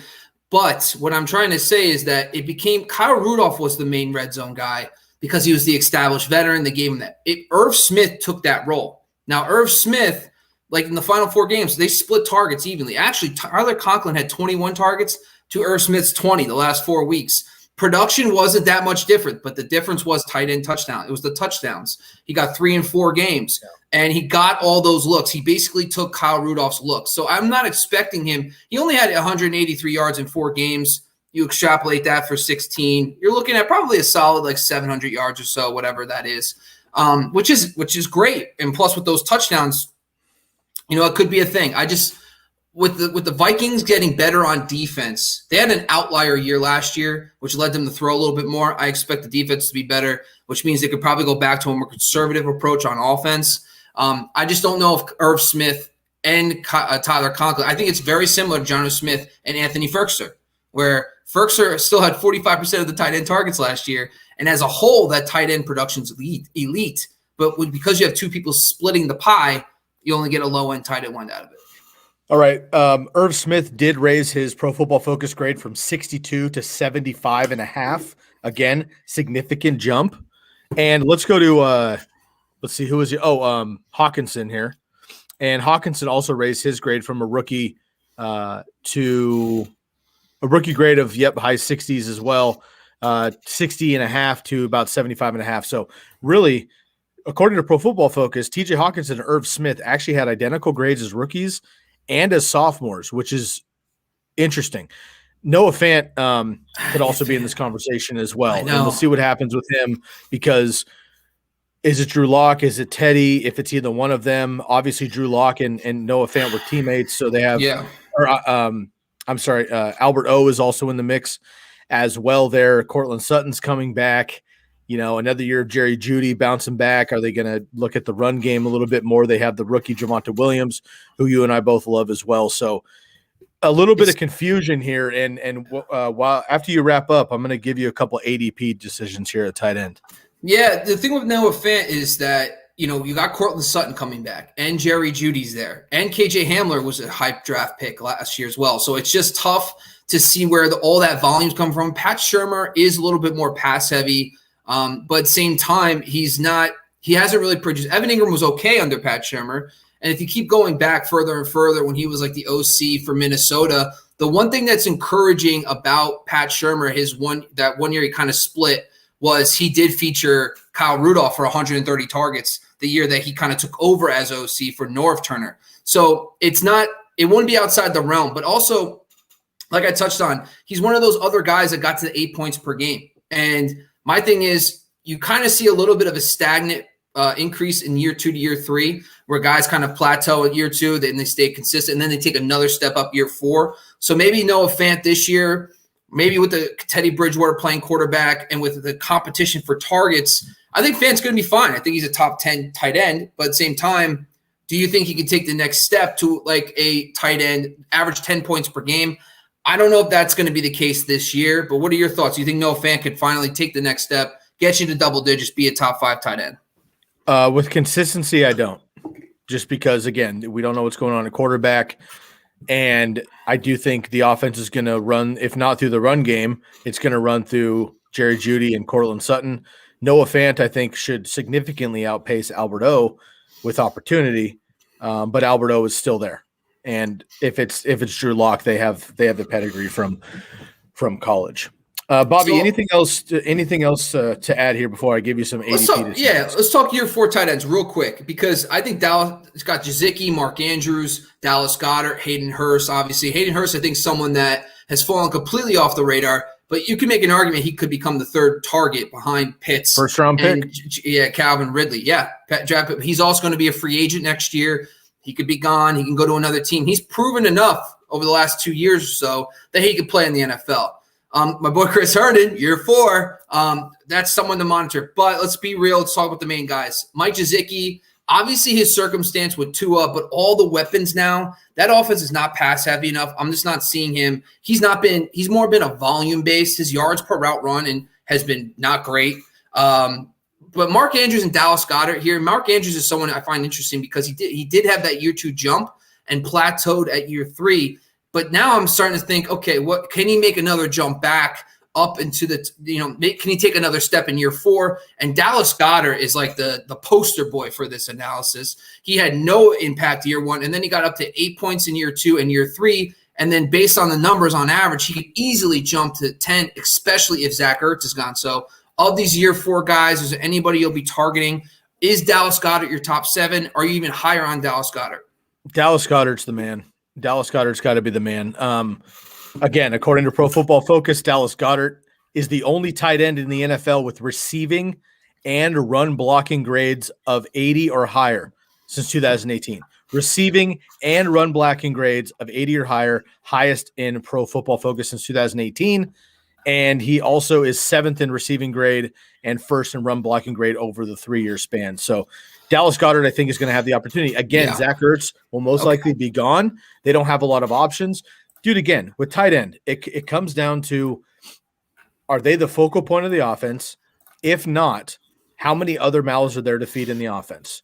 But what I'm trying to say is that it became Kyle Rudolph was the main red zone guy because he was the established veteran. They gave him that. Irv Smith took that role. Now, Irv Smith, like in the final 4 games, they split targets evenly. Actually, Tyler Conklin had 21 targets to Irv Smith's 20 the last 4 weeks. Production wasn't that much different, but the difference was tight end touchdown. It was the touchdowns. He got 3 in 4 games, and he got all those looks. He basically took Kyle Rudolph's looks. So I'm not expecting him. He only had 183 yards in 4 games. You extrapolate that for 16. You're looking at probably a solid like 700 yards or so, whatever that is, which is great. And plus with those touchdowns, it could be a thing. With the Vikings getting better on defense, they had an outlier year last year, which led them to throw a little bit more. I expect the defense to be better, which means they could probably go back to a more conservative approach on offense. I just don't know if Irv Smith and Tyler Conklin. I think it's very similar to Jonnu Smith and Anthony Ferguson, where Ferkser still had 45% of the tight end targets last year. And as a whole, that tight end production's elite. But because you have two people splitting the pie, you only get a low-end tight end one out of it. All right. Irv Smith did raise his Pro Football Focus grade from 62 to 75.5. Again, significant jump. And let's go to let's see, who is he? Oh, Hawkinson here. And Hawkinson also raised his grade from a rookie to a rookie grade of high 60s as well, 60.5 to about 75.5. So really, according to Pro Football Focus, TJ Hawkinson and Irv Smith actually had identical grades as rookies and as sophomores, which is interesting. Noah Fant could also be in this conversation as well. And we'll see what happens with him, because is it Drew Lock? Is it Teddy? If it's either one of them, obviously Drew Lock and Noah Fant were teammates. So they have, Albert O is also in the mix as well there. Cortland Sutton's coming back. Another year of Jerry Jeudy bouncing back. Are they going to look at the run game a little bit more? They have the rookie Javonte Williams, who you and I both love as well. So a little bit of confusion here. And while after you wrap up, I'm going to give you a couple ADP decisions here at tight end. Yeah, the thing with Noah Fant is that, you got Cortland Sutton coming back, and Jerry Jeudy's there, and KJ Hamler was a hype draft pick last year as well. So it's just tough to see where all that volume's come from. Pat Shurmur is a little bit more pass heavy, but at the same time, he hasn't really produced. Evan Ingram was okay under Pat Shurmur. And if you keep going back further and further, when he was like the OC for Minnesota, the one thing that's encouraging about Pat Shurmur, that 1 year he kind of split, was he did feature Kyle Rudolph for 130 targets the year that he kind of took over as OC for Norv Turner. So it wouldn't be outside the realm, but also, like I touched on, he's one of those other guys that got to the 8 points per game. And my thing is, you kind of see a little bit of a stagnant increase in year 2 to year 3, where guys kind of plateau at year 2, then they stay consistent, and then they take another step up year 4. So maybe Noah Fant this year, maybe with the Teddy Bridgewater playing quarterback and with the competition for targets, I think Fant's going to be fine. I think he's a top 10 tight end, but at the same time, do you think he can take the next step to like a tight end, average 10 points per game? I don't know if that's going to be the case this year, but what are your thoughts? Do you think Noah Fant could finally take the next step, get you to double digits, be a top 5 tight end? With consistency, I don't. Just because, again, we don't know what's going on at quarterback. And I do think the offense is going to run, if not through the run game, it's going to run through Jerry Jeudy and Cortland Sutton. Noah Fant, I think, should significantly outpace Albert O with opportunity, but Albert O is still there. And if it's Drew Lock, they have the pedigree from college. Bobby, anything else to add here before I give you some ADP? Let's talk year 4 tight ends real quick, because I think Dallas has got Gesicki, Mark Andrews, Dallas Goedert, Hayden Hurst. Obviously, Hayden Hurst, I think, someone that has fallen completely off the radar, but you can make an argument he could become the 3rd target behind Pitts. First round pick. Calvin Ridley. Yeah, he's also going to be a free agent next year. He could be gone. He can go to another team. He's proven enough over the last 2 years or so that he could play in the NFL. My boy Chris Herndon, year 4, that's someone to monitor. But let's be real. Let's talk about the main guys. Mike Gesicki, obviously his circumstance with Tua, but all the weapons now, that offense is not pass heavy enough. I'm just not seeing him. He's more been a volume based. His yards per route run and has been not great. But Mark Andrews and Dallas Goedert here. Mark Andrews is someone I find interesting because he did have that year 2 jump and plateaued at year 3. But now I'm starting to think, okay, what can he make another jump back up into the, can he take another step in year 4? And Dallas Goedert is like the poster boy for this analysis. He had no impact year 1, and then he got up to 8 points in year 2 and year 3. And then based on the numbers on average, he could easily jump to 10, especially if Zach Ertz is gone. So of these year 4 guys, is there anybody you'll be targeting? Is Dallas Goedert your top 7? Or are you even higher on Dallas Goedert? Dallas Goedert's the man. Dallas Goedert's got to be the man. Again, according to Pro Football Focus, Dallas Goedert is the only tight end in the NFL with receiving and run blocking grades of 80 or higher since 2018. Receiving and run blocking grades of 80 or higher, highest in Pro Football Focus since 2018. And he also is 7th in receiving grade and 1st in run blocking grade over the 3-year span. So Dallas Goedert, I think, is going to have the opportunity. Again, Zach Ertz will most likely be gone. They don't have a lot of options. dude, again, with tight end, it comes down to, are they the focal point of the offense? If not, how many other mouths are there to feed in the offense?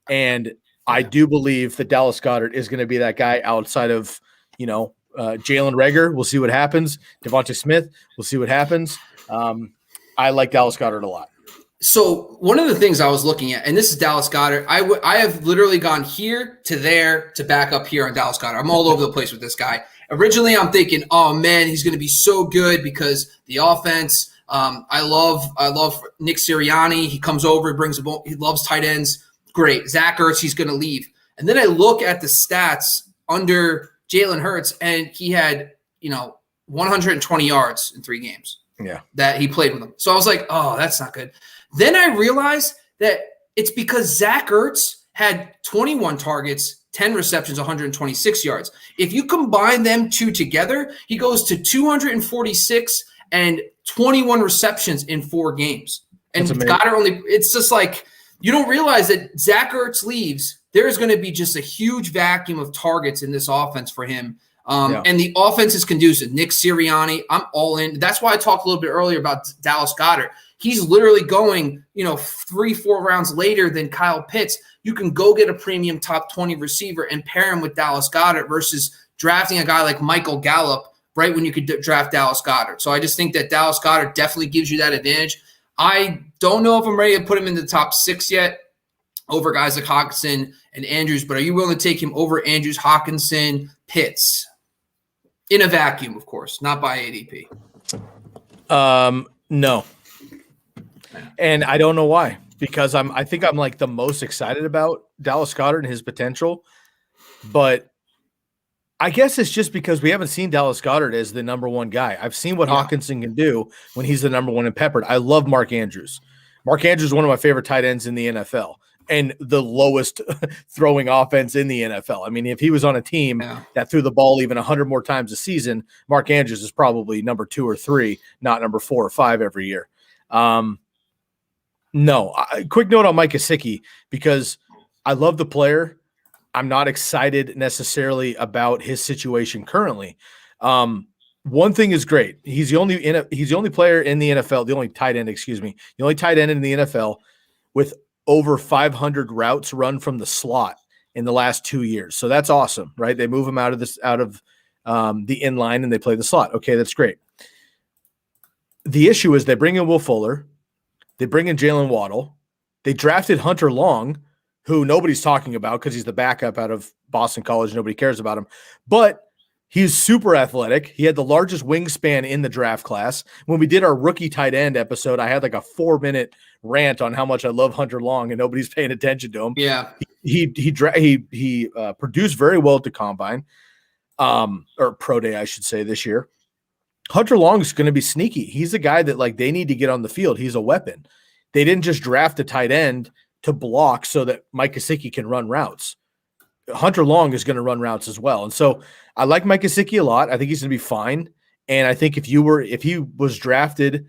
And I do believe that Dallas Goedert is going to be that guy outside of, Jalen Reagor. We'll see what happens. Devontae Smith, we'll see what happens. I like Dallas Goedert a lot. So one of the things I was looking at, and this is Dallas Goedert, I have literally gone here to there to back up here on Dallas Goedert. I'm all over the place with this guy. Originally, I'm thinking, oh man, he's going to be so good because the offense. I love Nick Sirianni. He comes over, he loves tight ends. Great. Zach Ertz, he's going to leave. And then I look at the stats under Jalen Hurts, and he had 120 yards in 3 games. Yeah, that he played with him. So I was like, oh, that's not good. Then I realized that it's because Zach Ertz had 21 targets, 10 receptions, 126 yards. If you combine them two together, he goes to 246 and 21 receptions in 4 games. And Goddard it's just like, you don't realize that Zach Ertz leaves, there's going to be just a huge vacuum of targets in this offense for him. And the offense is conducive. Nick Sirianni, I'm all in. That's why I talked a little bit earlier about Dallas Goedert. He's literally going, 3-4 rounds later than Kyle Pitts. You can go get a premium top 20 receiver and pair him with Dallas Goedert versus drafting a guy like Michael Gallup right when you could draft Dallas Goedert. So I just think that Dallas Goedert definitely gives you that advantage. I don't know if I'm ready to put him in the top 6 yet over guys like Hockenson and Andrews, but are you willing to take him over Andrews, Hockenson, Pitts? In a vacuum, of course, not by ADP. No. And I don't know why, because I think I'm like the most excited about Dallas Goedert and his potential, but I guess it's just because we haven't seen Dallas Goedert as the number one guy. I've seen what Hockenson can do when he's the number one in Peppered. I love Mark Andrews. Mark Andrews is one of my favorite tight ends in the NFL. And the lowest throwing offense in the NFL. I mean, if he was on a team that threw the ball even 100 more times a season, Mark Andrews is probably number 2 or 3, not number 4 or 5 every year. Quick note on Mike Gesicki, because I love the player. I'm not excited necessarily about his situation currently. One thing is great. He's the only player in the NFL, the only tight end in the NFL with over 500 routes run from the slot in the last 2 years. So that's awesome, right? They move him out of the inline and they play the slot. Okay, that's great. The issue is they bring in Will Fuller. They bring in Jalen Waddle. They drafted Hunter Long, who nobody's talking about because he's the backup out of Boston College. Nobody cares about him. But he's super athletic. He had the largest wingspan in the draft class. When we did our rookie tight end episode, I had like a 4-minute rant on how much I love Hunter Long, and nobody's paying attention to him. Yeah, he produced very well at the combine, or pro day, I should say, this year. Hunter Long is going to be sneaky. He's the guy that like they need to get on the field. He's a weapon. They didn't just draft a tight end to block so that Mike Gesicki can run routes. Hunter Long is going to run routes as well. And so I like Mike Gesicki a lot. I think he's going to be fine. And I think if he was drafted,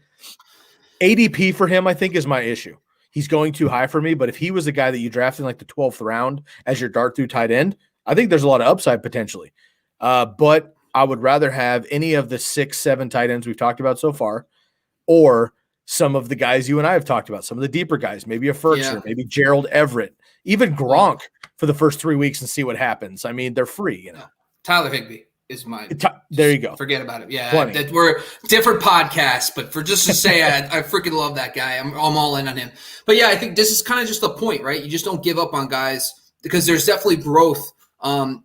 ADP for him, I think, is my issue. He's going too high for me. But if he was a guy that you drafted in like the 12th round as your dart through tight end, I think there's a lot of upside potentially. But I would rather have any of the 6-7 tight ends we've talked about so far, or some of the guys you and I have talked about, some of the deeper guys, maybe a Ferguson, maybe Gerald Everett, even Gronk for the first 3 weeks and see what happens. I mean, they're free, Tyler Higbee is mine. There you go. Forget about it. Yeah, that we're different podcasts, but for just to say, I freaking love that guy. I'm all in on him. But yeah, I think this is kind of just the point, right? You just don't give up on guys because there's definitely growth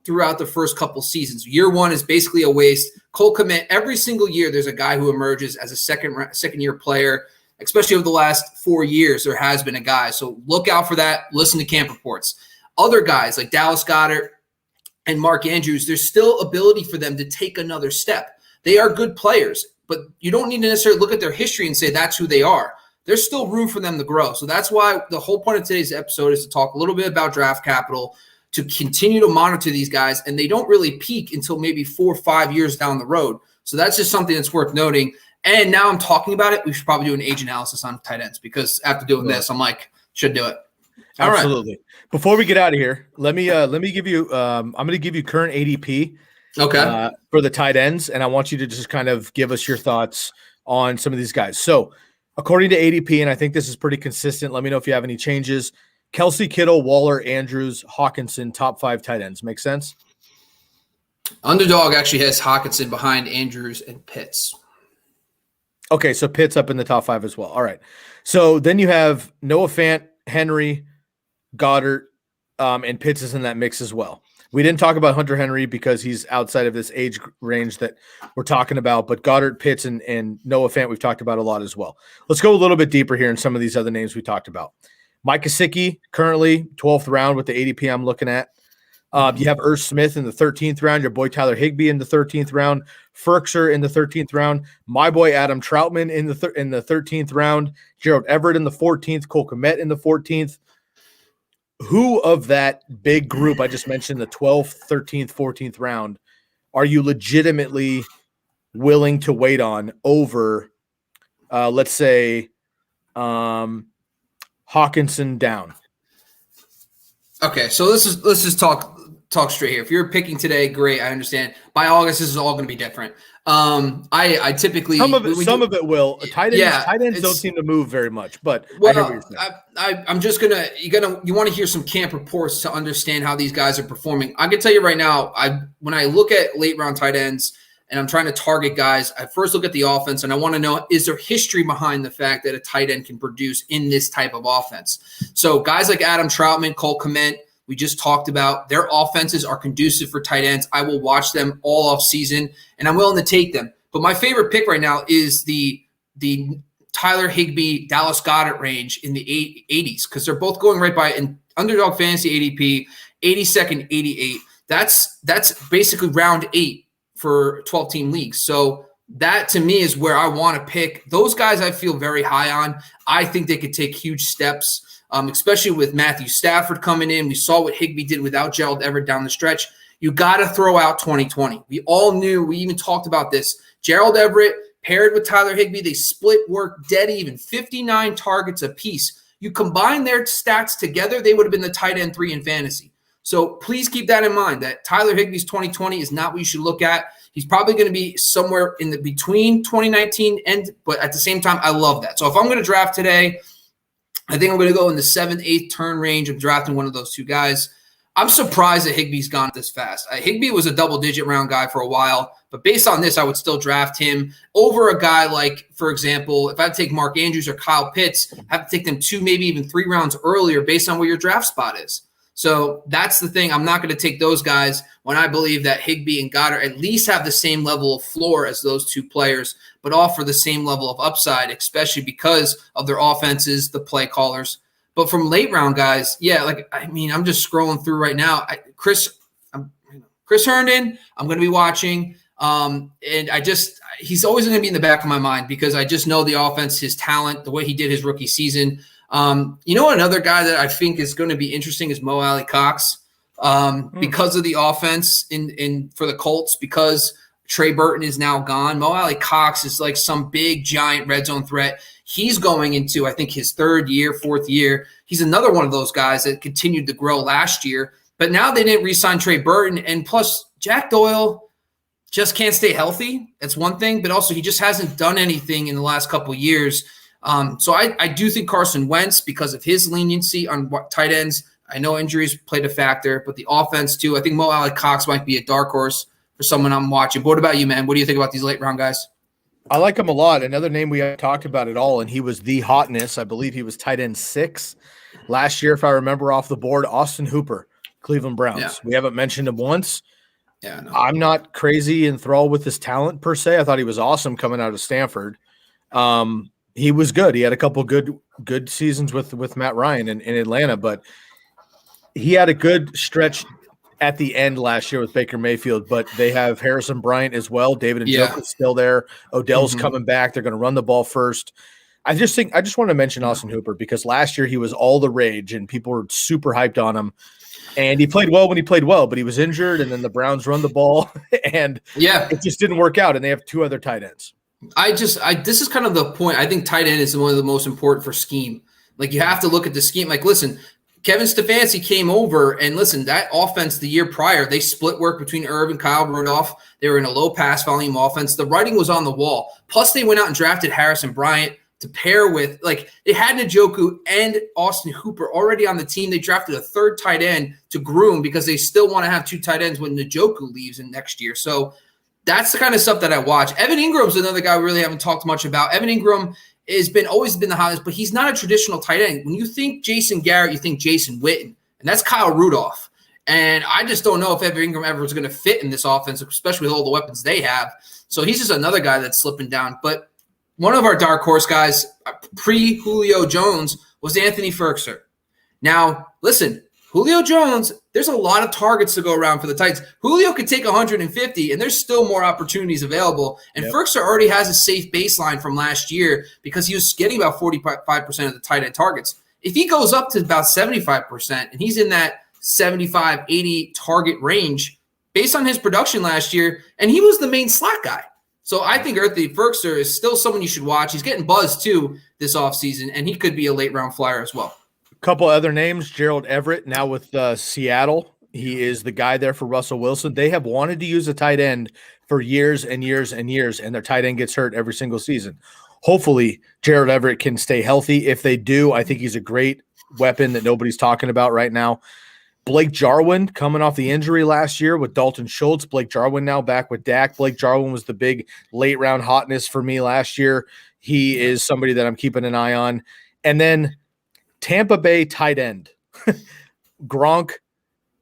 throughout the first couple seasons. Year one is basically a waste. Cole Kmet, every single year, there's a guy who emerges as a second year player, especially over the last 4 years. There has been a guy. So look out for that. Listen to camp reports. Other guys like Dallas Goedert and Mark Andrews, there's still ability for them to take another step. They are good players, but you don't need to necessarily look at their history and say that's who they are. There's still room for them to grow. So that's why the whole point of today's episode is to talk a little bit about draft capital, to continue to monitor these guys, and they don't really peak until maybe 4 or 5 years down the road. So that's just something that's worth noting. And now I'm talking about it, we should probably do an age analysis on tight ends, because after doing this, I'm like, should do it. Absolutely. Right. Before we get out of here, let me give you I'm going to give you current ADP, Okay. For the tight ends, and I want you to just kind of give us your thoughts on some of these guys. So, according to ADP, and I think this is pretty consistent, let me know if you have any changes. Kelsey, Kittle, Waller, Andrews, Hawkinson, top 5 tight ends. Make sense? Underdog actually has Hawkinson behind Andrews and Pitts. Okay, so Pitts up in the top 5 as well. All right. So then you have Noah Fant, Henry, Goddard, and Pitts is in that mix as well. We didn't talk about Hunter Henry because he's outside of this age range that we're talking about, but Goddard, Pitts, and Noah Fant we've talked about a lot as well. Let's go a little bit deeper here in some of these other names we talked about. Mike Gesicki, currently 12th round with the ADP I'm looking at. You have Irv Smith in the 13th round, your boy Tyler Higbee in the 13th round, Ferkser in the 13th round, my boy Adam Troutman in the 13th round, Gerald Everett in the 14th, Cole Kmet in the 14th. Who of that big group I just mentioned, the 12th, 13th, 14th round, are you legitimately willing to wait on over, let's say, Hawkinson down? Okay, so let's just talk straight here. If you're picking today, great. I understand. By August, this is all going to be different. I typically some of it will. Tight ends don't seem to move very much, but I'm just you want to hear some camp reports to understand how these guys are performing. I can tell you right now, when I look at late round tight ends and I'm trying to target guys, I first look at the offense and I want to know, is there history behind the fact that a tight end can produce in this type of offense? So guys like Adam Troutman, Cole Kmet, we just talked about, their offenses are conducive for tight ends. I will watch them all off season, and I'm willing to take them. But my favorite pick right now is the Tyler Higbee, Dallas Goedert range in the 80s, because they're both going right by in Underdog Fantasy ADP, 82nd, 88. That's basically round 8 for 12-team leagues. So that to me is where I want to pick. Those guys I feel very high on. I think they could take huge steps. Especially with Matthew Stafford coming in. We saw what Higbee did without Gerald Everett down the stretch. You got to throw out 2020. We all knew, we even talked about this. Gerald Everett paired with Tyler Higbee, they split work dead even, 59 targets apiece. You combine their stats together, they would have been the tight end 3 in fantasy. So please keep that in mind, that Tyler Higbee's 2020 is not what you should look at. He's probably going to be somewhere in the between 2019 but at the same time, I love that. So if I'm going to draft today, I think I'm going to go in the 7th, 8th turn range of drafting one of those two guys. I'm surprised that Higbee's gone this fast. Higbee was a double-digit round guy for a while, but based on this, I would still draft him over a guy like, for example, if I had to take Mark Andrews or Kyle Pitts, I have to take them 2, maybe even 3 rounds earlier based on where your draft spot is. So that's the thing. I'm not going to take those guys when I believe that Higbee and Goddard at least have the same level of floor as those two players, but offer the same level of upside, especially because of their offenses, the play callers. But from late round guys, I'm just scrolling through right now. Chris Herndon, I'm going to be watching. And he's always going to be in the back of my mind because I just know the offense, his talent, the way he did his rookie season. Another guy that I think is going to be interesting is Mo Alley-Cox because of the offense in for the Colts, because Trey Burton is now gone. Mo Alley-Cox is like some big, giant red zone threat. He's going into, I think, his 3rd year, 4th year. He's another one of those guys that continued to grow last year. But now they didn't re-sign Trey Burton. And plus, Jack Doyle just can't stay healthy. That's one thing. But also, he just hasn't done anything in the last couple of years. So I do think Carson Wentz, because of his leniency on tight ends, I know injuries played a factor, but the offense too. I think Mo Alley-Cox might be a dark horse for someone I'm watching. But what about you, man? What do you think about these late round guys? I like him a lot. Another name we haven't talked about at all, and he was the hotness. I believe he was tight end 6 last year, if I remember off the board. Austin Hooper, Cleveland Browns. Yeah. We haven't mentioned him once. Yeah, no. I'm not crazy enthralled with his talent per se. I thought he was awesome coming out of Stanford. He was good. He had a couple good seasons with Matt Ryan in Atlanta, but he had a good stretch at the end last year with Baker Mayfield. But they have Harrison Bryant as well. David Njoku's still there. Odell's coming back. They're going to run the ball first. I just want to mention Austin Hooper because last year he was all the rage and people were super hyped on him. And he played well when he played well, but he was injured, and then the Browns run the ball, and it just didn't work out. And they have 2 other tight ends. This is kind of the point. I think tight end is one of the most important for scheme. Like, you have to look at the scheme. Like, listen, Kevin Stefanski came over, and listen, that offense the year prior, they split work between Irv and Kyle Rudolph. They were in a low pass volume offense. The writing was on the wall. Plus, they went out and drafted Harrison Bryant to pair with, like, they had Njoku and Austin Hooper already on the team. They drafted a third tight end to groom because they still want to have 2 tight ends when Njoku leaves in next year. So that's the kind of stuff that I watch. Evan Ingram's another guy we really haven't talked much about. Evan Ingram has always been the hottest, but he's not a traditional tight end. When you think Jason Garrett, you think Jason Witten, and that's Kyle Rudolph. And I just don't know if Evan Ingram ever is going to fit in this offense, especially with all the weapons they have. So he's just another guy that's slipping down. But one of our dark horse guys, pre-Julio Jones, was Anthony Firkser. Now, listen, Julio Jones, there's a lot of targets to go around for the Titans. Julio could take 150, and there's still more opportunities available. And Firkser already has a safe baseline from last year because he was getting about 45% of the tight end targets. If he goes up to about 75%, and he's in that 75, 80 target range, based on his production last year, and he was the main slot guy. So I think Anthony Firkser is still someone you should watch. He's getting buzzed, too, this offseason, and he could be a late-round flyer as well. Couple other names, Gerald Everett, now with Seattle. He is the guy there for Russell Wilson. They have wanted to use a tight end for years and years and years, and their tight end gets hurt every single season. Hopefully, Gerald Everett can stay healthy. If they do, I think he's a great weapon that nobody's talking about right now. Blake Jarwin coming off the injury last year with Dalton Schultz. Blake Jarwin now back with Dak. Blake Jarwin was the big late-round hotness for me last year. He is somebody that I'm keeping an eye on. And then Tampa Bay tight end, Gronk,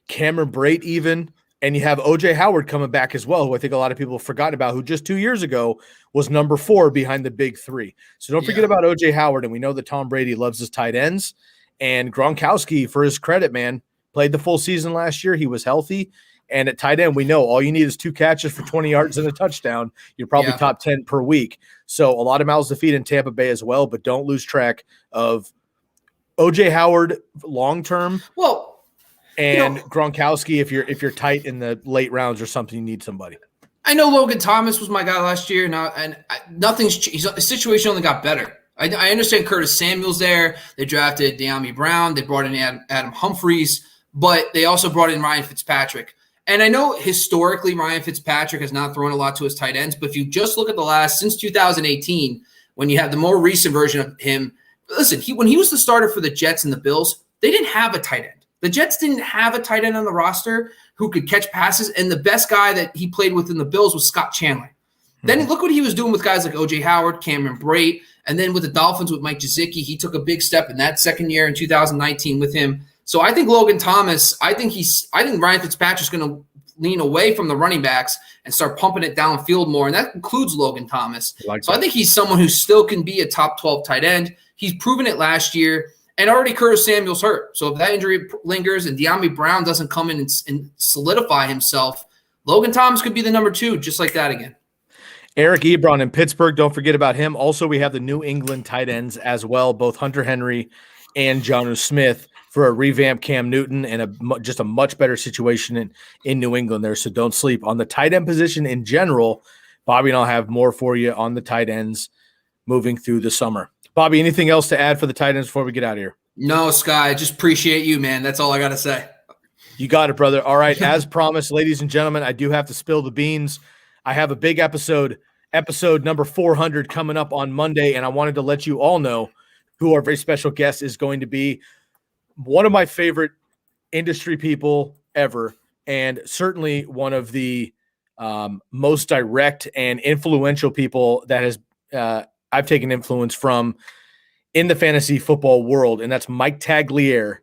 Cameron Brate even, and you have O.J. Howard coming back as well, who I think a lot of people have forgotten about, who just 2 years ago was number 4 behind the big 3. So don't forget about O.J. Howard, and we know that Tom Brady loves his tight ends. And Gronkowski, for his credit, man, played the full season last year. He was healthy. And at tight end, we know all you need is 2 catches for 20 yards and a touchdown. You're probably top 10 per week. So a lot of mouths to feed in Tampa Bay as well, but don't lose track of O.J. Howard long-term. Well, and Gronkowski, if you're tight in the late rounds or something, you need somebody. I know Logan Thomas was my guy last year. Now, nothing's changed. The situation only got better. I understand Curtis Samuel's there. They drafted De'Ami Brown. They brought in Adam Humphries, but they also brought in Ryan Fitzpatrick. And I know historically Ryan Fitzpatrick has not thrown a lot to his tight ends, but if you just look at the last, since 2018, when you have the more recent version of him, listen, when he was the starter for the Jets and the Bills, they didn't have a tight end. The Jets didn't have a tight end on the roster who could catch passes, and the best guy that he played with in the Bills was Scott Chandler. Then look what he was doing with guys like O.J. Howard, Cameron Brate, and then with the Dolphins with Mike Gesicki, he took a big step in that second year in 2019 with him. So I think Logan Thomas, I think Ryan Fitzpatrick's going to lean away from the running backs and start pumping it downfield more, and that includes Logan Thomas. I think he's someone who still can be a top 12 tight end. He's proven it last year, and already Curtis Samuel's hurt. So if that injury lingers and De'Ami Brown doesn't come in and solidify himself, Logan Thomas could be the number 2, just like that again. Eric Ebron in Pittsburgh, don't forget about him. Also, we have the New England tight ends as well, both Hunter Henry and Jonnu Smith, for a revamped Cam Newton and just a much better situation in New England there. So don't sleep on the tight end position in general. Bobby and I'll have more for you on the tight ends moving through the summer. Bobby, anything else to add for the tight ends before we get out of here? No, Sky, just appreciate you, man. That's all I got to say. You got it, brother. All right. As promised, ladies and gentlemen, I do have to spill the beans. I have a big episode number 400 coming up on Monday, and I wanted to let you all know who our very special guest is going to be. One of my favorite industry people ever, and certainly one of the most direct and influential people that has I've taken influence from in the fantasy football world, and that's Mike Tagliere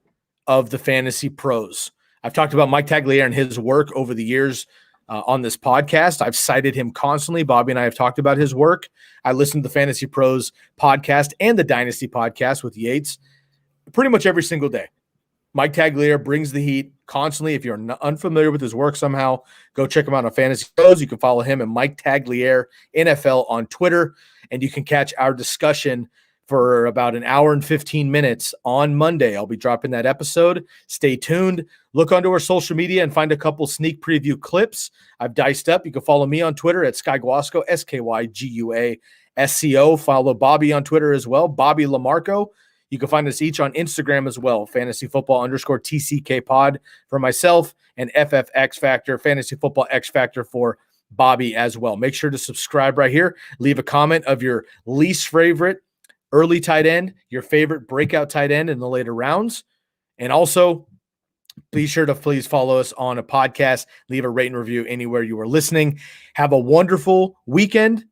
of the Fantasy Pros. I've talked about Mike Tagliere and his work over the years on this podcast. I've cited him constantly. Bobby and I have talked about his work. I listen to the Fantasy Pros podcast and the Dynasty podcast with Yates pretty much every single day. Mike Tagliere brings the heat constantly. If you're unfamiliar with his work somehow, go check him out on Fantasy Pros. You can follow him at Mike Tagliere NFL on Twitter, and you can catch our discussion for about an hour and 15 minutes on Monday. I'll be dropping that episode. Stay tuned. Look onto our social media and find a couple sneak preview clips I've diced up. You can follow me on Twitter at Sky Guasco, SkyGuasco. Follow Bobby on Twitter as well, Bobby Lamarco. You can find us each on Instagram as well, fantasy football _ TCK pod for myself, and FFX Factor, fantasy football X Factor for Bobby as well. Make sure to subscribe right here. Leave a comment of your least favorite early tight end, your favorite breakout tight end in the later rounds. And also, be sure to please follow us on a podcast. Leave a rate and review anywhere you are listening. Have a wonderful weekend,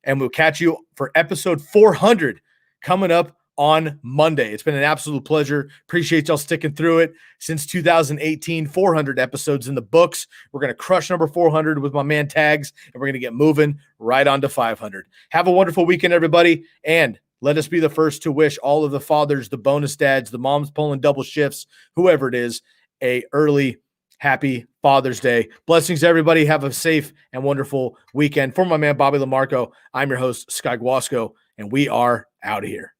and we'll catch you for episode 400 coming up on Monday. It's been an absolute pleasure. Appreciate y'all sticking through it. Since 2018, 400 episodes in the books. We're going to crush number 400 with my man Tags, and we're going to get moving right on to 500. Have a wonderful weekend, everybody, and let us be the first to wish all of the fathers, the bonus dads, the moms pulling double shifts, whoever it is, a early happy Father's Day. Blessings, everybody. Have a safe and wonderful weekend. For my man Bobby Lamarco, I'm your host, Sky Guasco, and we are out of here.